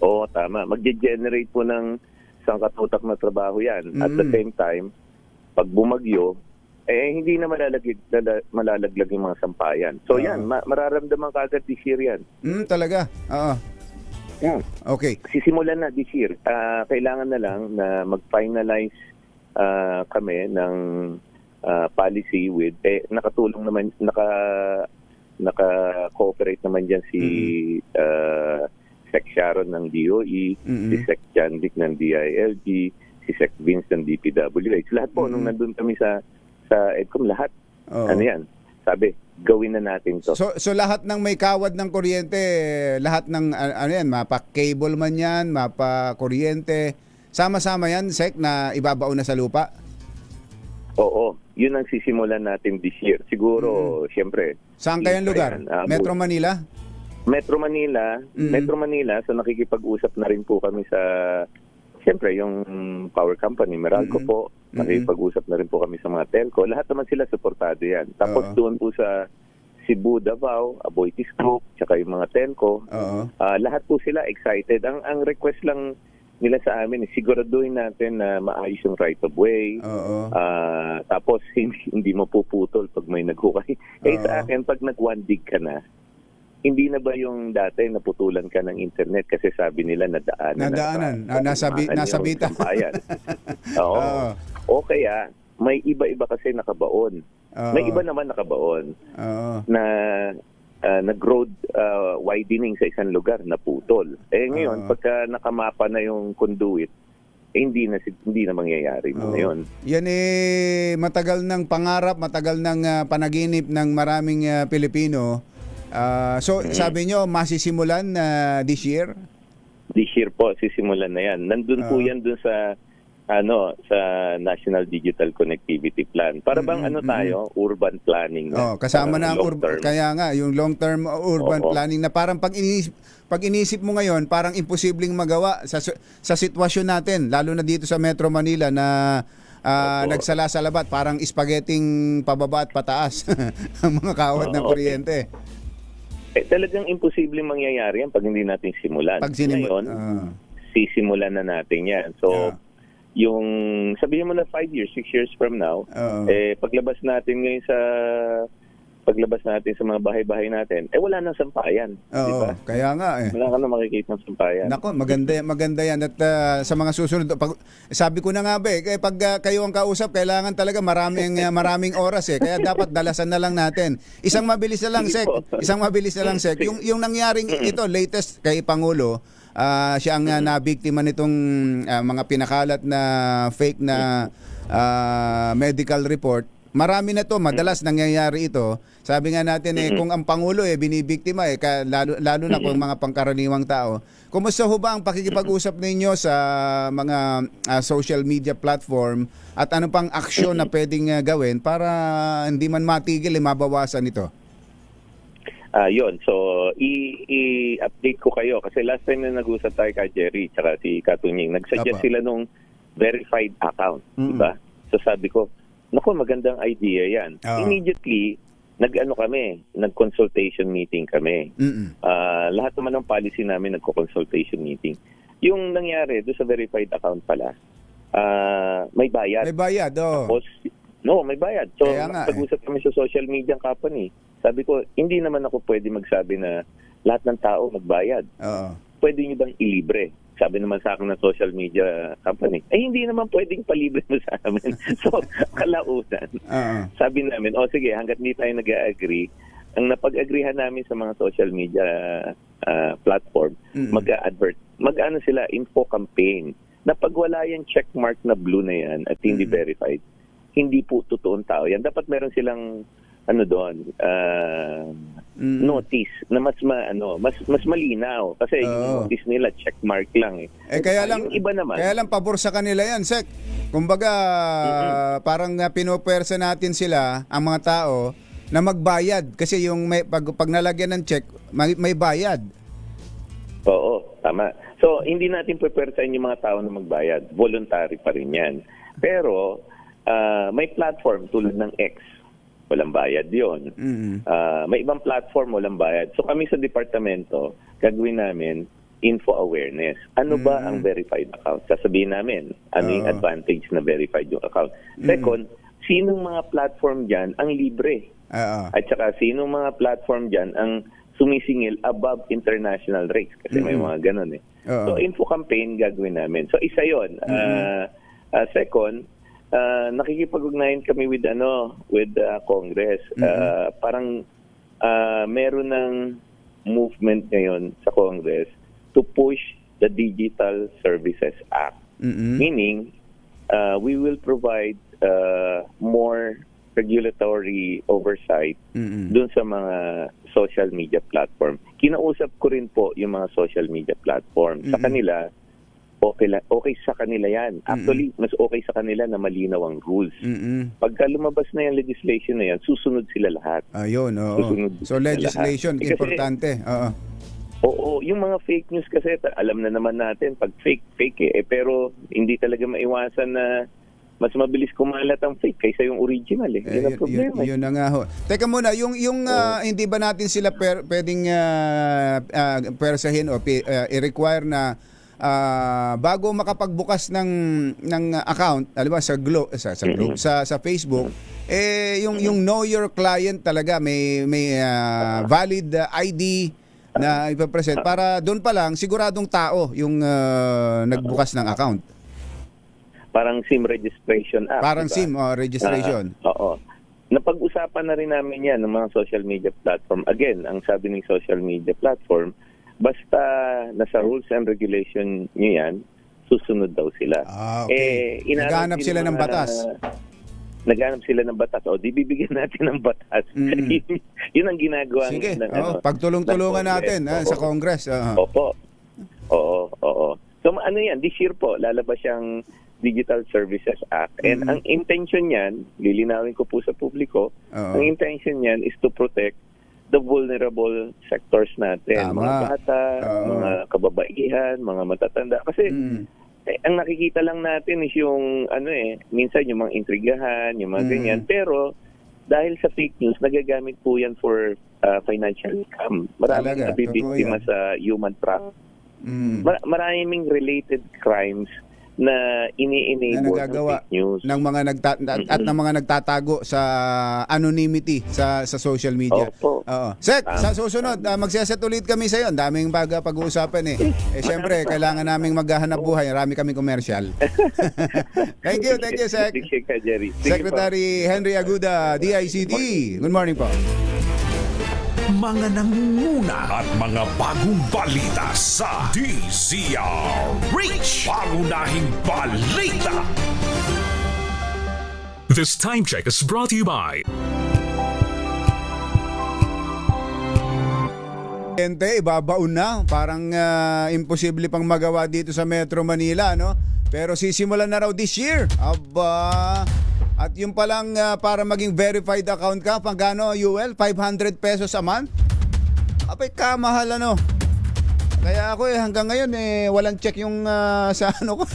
Oo, tama. Magge-generate po ng sangkatutak na trabaho yan. At the same time, pag bumagyo, hindi na malalaglag yung mga sampayan. So yan, mararamdaman ka agad this year yan. Talaga? Yan. Okay. Sisimulan na this year. Kailangan na lang na mag-finalize kami ng policy with, nakatulong naman, naka-cooperate naman dyan si Sec Sharon ng DOE, si Sec John Dick ng DILG, si Sec Vince ng DPWH. Lahat po, nung nandun kami sa EDCOM, lahat. Ano yan? Sabi, gawin na natin to. So lahat ng may kawad ng kuryente, lahat ng, mapa-cable man yan, mapa-kuryente, sama-sama yan, Sec, na ibabaon na sa lupa? Oo. Yun ang sisimulan natin this year. Siguro, siyempre. Saan kayang lugar? Metro Manila? Metro Manila, so nakikipag-usap na rin po kami sa, siyempre, yung power company, Meralco po, nakikipag-usap na rin po kami sa mga telco. Lahat naman sila suportado yan. Tapos doon po sa Cebu, Davao, Aboitiz Group, tsaka yung mga telco, lahat po sila excited. Ang request lang nila sa amin, siguraduhin natin na maayos yung right of way. Tapos hindi mo puputol pag may naghukay. Sa akin, pag nag-one dig ka na, hindi na ba yung dati naputulan ka ng internet kasi sabi nila nadaanan. Nasabita. Oo. O kaya, may iba-iba kasi nakabaon. May iba naman nakabaon na nag-road widening sa isang lugar, naputol. Ngayon, pagka nakamapa na yung conduit, hindi na mangyayari mo ngayon. Yan matagal ng pangarap, matagal ng panaginip ng maraming Pilipino. Sabi nyo, masisimulan this year? This year po, sisimulan na yan. Nandun po yan dun sa sa National Digital Connectivity Plan. Para bang tayo, urban planning. Kasama na kaya nga yung long-term urban planning na parang pag inisip mo ngayon, parang imposibleng magawa sa sitwasyon natin, lalo na dito sa Metro Manila na nagsala-salabat, parang spaghetting pababa at pataas ang mga kawad ng kuryente. Talagang imposibleng mangyayari yan pag hindi natin simulan. Ngayon, sisimulan na natin yan. So, yung sabihin mo na 5 years, 6 years from now, paglabas natin ngayon paglabas natin sa mga bahay-bahay natin, wala nang sampayan. Oo, Di ba? kaya nga eh. Wala ka na makikita ng sampayan. Nako, maganda yan. At sa mga susunod, sabi ko na nga ba pag kayo ang kausap, kailangan talaga maraming oras eh. Kaya dapat dalasan na lang natin. Isang mabilis na lang, Sek. Yung nangyaring ito, latest kay Pangulo, siya ang nabiktima nitong mga pinakalat na fake na medical report. Marami na to, madalas nangyayari ito. Sabi nga natin kung ang Pangulo binibiktima lalo na kung mga pangkaraniwang tao. Kumusta ho ba ang pakikipag-usap ninyo sa mga social media platform at ano pang aksyon na pwedeng gawin para hindi man matigil mabawasan ito? Yun. So, i-update ko kayo. Kasi last time na nag-usap tayo kay Jerry tsaka si Katunying, nag-suggest sila nung verified account. Diba? So, sabi ko, naku, magandang idea yan. Immediately, nag-consultation meeting kami. Lahat naman ng policy namin nagko-consultation meeting. Yung nangyari, doon sa verified account pala, may bayad. May bayad, Tapos, may bayad. So, pag-usap kami sa social media company. Sabi ko, hindi naman ako pwede magsabi na lahat ng tao magbayad. Pwede nyo bang ilibre? Sabi naman sa akin ng social media company, hindi naman pwedeng palibre mo sa amin. So, kalaunan. Sabi namin, sige, hanggat hindi tayo nag-agree, ang napag-agreehan namin sa mga social media platform, mag-ano sila, info campaign, na pag wala yung checkmark na blue na yan at hindi verified, hindi po totoong tao yan. Dapat meron silang notice na mas malinaw kasi yung notice nila checkmark lang kaya lang yung iba naman pabor sa kanila yan, Sek. Kumbaga parang pinopersa natin sila ang mga tao na magbayad kasi yung pag nalagyan ng check may bayad. Oo, tama. So hindi natin pupersahin yung mga tao na magbayad, voluntary pa rin yan. Pero may platform tulad ng X, walang bayad yun. May ibang platform, walang bayad. So kami sa departamento, gagawin namin info awareness. Ano ba ang verified account? Sasabihin namin, ano yung advantage na verified yung account. Second, sinong mga platform dyan ang libre? At saka sinong mga platform dyan ang sumisingil above international rates? Kasi may mga ganun So info campaign gagawin namin. So isa yun. Second, nakikipag-ugnayan kami with Congress. Parang meron ng movement ngayon sa Congress to push the Digital Services Act. Meaning, we will provide more regulatory oversight dun sa mga social media platform. Kinausap ko rin po yung mga social media platform. Sa kanila, okay sa kanila yan. Actually, mas okay sa kanila na malinaw ang rules. Pagka lumabas na yung legislation na yan, susunod sila lahat. Ayun, so legislation, lahat. importante. Oo, yung mga fake news kasi, alam na naman natin, pag fake pero hindi talaga maiwasan na mas mabilis kumalat ang fake kaysa yung original Yun ang problema. Yun na nga ho. Teka muna, yung hindi ba natin sila pwedeng persahin o i-require na bago makapagbukas ng account, alam ba sa sa Facebook, yung know your client talaga may valid ID na ipapresent para doon pa lang siguradong tao yung nagbukas ng account. Parang SIM registration app. Parang diba? SIM registration. Oo. Napag-usapan na rin namin yan ng mga social media platform. Again, ang sabi ng social media platform, basta nasa rules and regulation nyo yan, susunod daw sila. Okay. Naghanap sila ng batas. Naghanap sila ng batas. Di bibigyan natin ng batas. Yun ang ginagawa. Sige, pagtulong-tulungan natin sa Congress. Opo. Oo. So ano yan, this year po, lalabas siyang Digital Services Act. And ang intention niyan, lilinawin ko po sa publiko, ang intention niyan is to protect the vulnerable sectors natin. Tama. Mga bata, mga kababaihan, mga matatanda. Kasi ang nakikita lang natin is yung minsan yung mga intrigahan, yung mga ganyan. Pero dahil sa fake news, nagagamit po yan for financial income. Maraming nabibiktima sa human trafficking. Maraming related crimes na na ini-enable ng nagagawa fake news. ng mga at ng mga nagtatago sa anonymity sa social media. Opo. Oo. Sek, sa susunod magseset ulit kami sa iyo. Ang daming pag-uusapan eh. Syempre, kailangan naming maghahanap buhay. Marami kaming commercial. Thank you, Sek. Sige ka, Jerry. Sige Secretary Henry Aguda, DICT. Good morning po. Mga nangunguna at mga bagong balita sa DZRH. Pangunahing balita. This time check is brought to you by Ibabaon na. Parang imposible pang magawa dito sa Metro Manila, no? Pero sisimulan na raw this year. Aba. At yung palang para maging verified account ka, pagkano, UL? 500 pesos a month? Abay, kamahal ano. Kaya ako hanggang ngayon walang check yung sa ano ko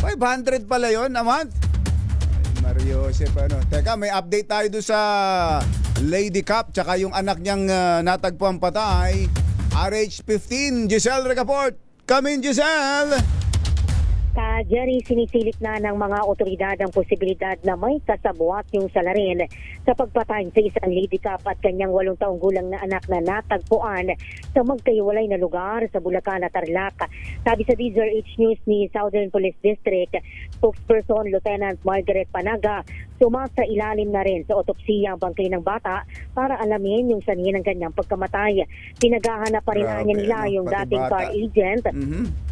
500 pala yon a month. Ay, Mario Joseph, ano. Teka, may update tayo doon sa Lady Cup tsaka yung anak niyang natagpuan patay. RH15, Giselle Recaport. Come in, Giselle! Jerry, sinisilip na ng mga otoridad ang posibilidad na may kasabwat yung salarin sa pagpatay sa isang Lady Cup at kanyang 8 taong gulang na anak na natagpuan sa magkahiwalay na lugar sa Bulacan at Tarlac. Sabi sa DZRH News ni Southern Police District, spokesperson Lieutenant Margaret Panaga, sumasa ilalim na rin sa otopsiya ang bangkay ng bata para alamin yung sanhi ng kanyang pagkamatay. Pinaghahanap pa rin nila yung dating car agent.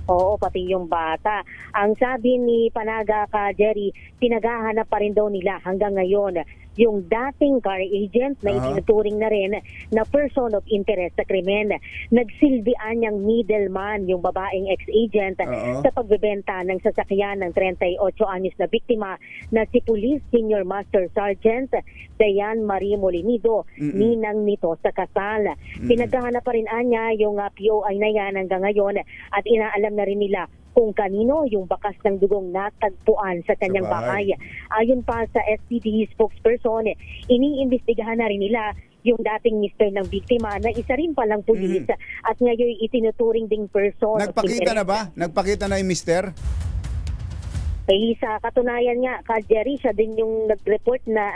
Oo, pati yung bata. Ang sabi ni Panaga ka Jerry, pinaghahanap pa rin daw nila hanggang ngayon yung dating car agent na itinuturing na rin na person of interest sa krimen. Nagsilbian niyang middleman yung babaeng ex-agent sa pagbebenta ng sasakyan ng 38 anyos na biktima na si Police Senior Master Sergeant Dayan Marie Molinido, ninang nito sa kasal. Pinaghahanap pa rin niya yung POI na yan hanggang ngayon at inaalam na rin nila kung kanino yung bakas ng dugong natagpuan sa kanyang bahay. Ayon pa sa SPD spokesperson, iniimbestigahan na rin nila yung dating mister ng biktima na isa rin palang pulis at ngayon itinuturing ding person. Nagpakita na ba? Nagpakita na yung mister? Sa katunayan nga, Jerry, siya din yung nag-report na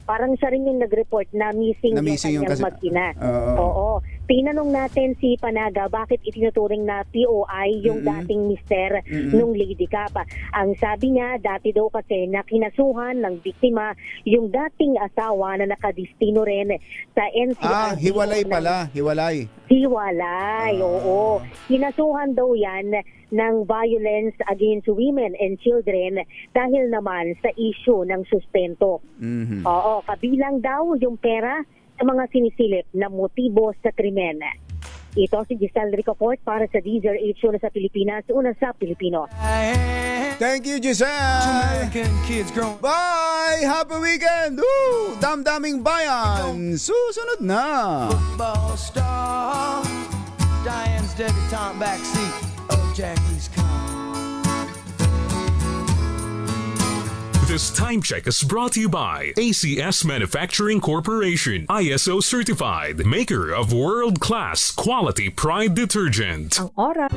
parang siya rin yung nag-report na missing yung kanyang mag-ina. Oo. Tinanong natin si Panaga bakit itinuturing na POI yung dating mister nung Lady Cup. Ang sabi niya, dati daw kasi na kinasuhan ng biktima yung dating asawa na nakadistino rin sa NCR. Hiwalay pala. Hiwalay, oo. Kinasuhan daw yan ng violence against women and children dahil naman sa issue ng sustento. Oo, kabilang daw yung pera sa mga sinisilip na motibo sa krimen. Ito si Giselle Recaport para sa DZRH na sa Pilipinas, una sa Pilipino. Thank you, Giselle! Bye! Happy weekend! Woo! Damdaming bayan! Susunod na! Football star Diane's debutante backseat of Jackie's car. This time check is brought to you by ACS Manufacturing Corporation, ISO certified, maker of world-class quality Pride detergent. Ang oras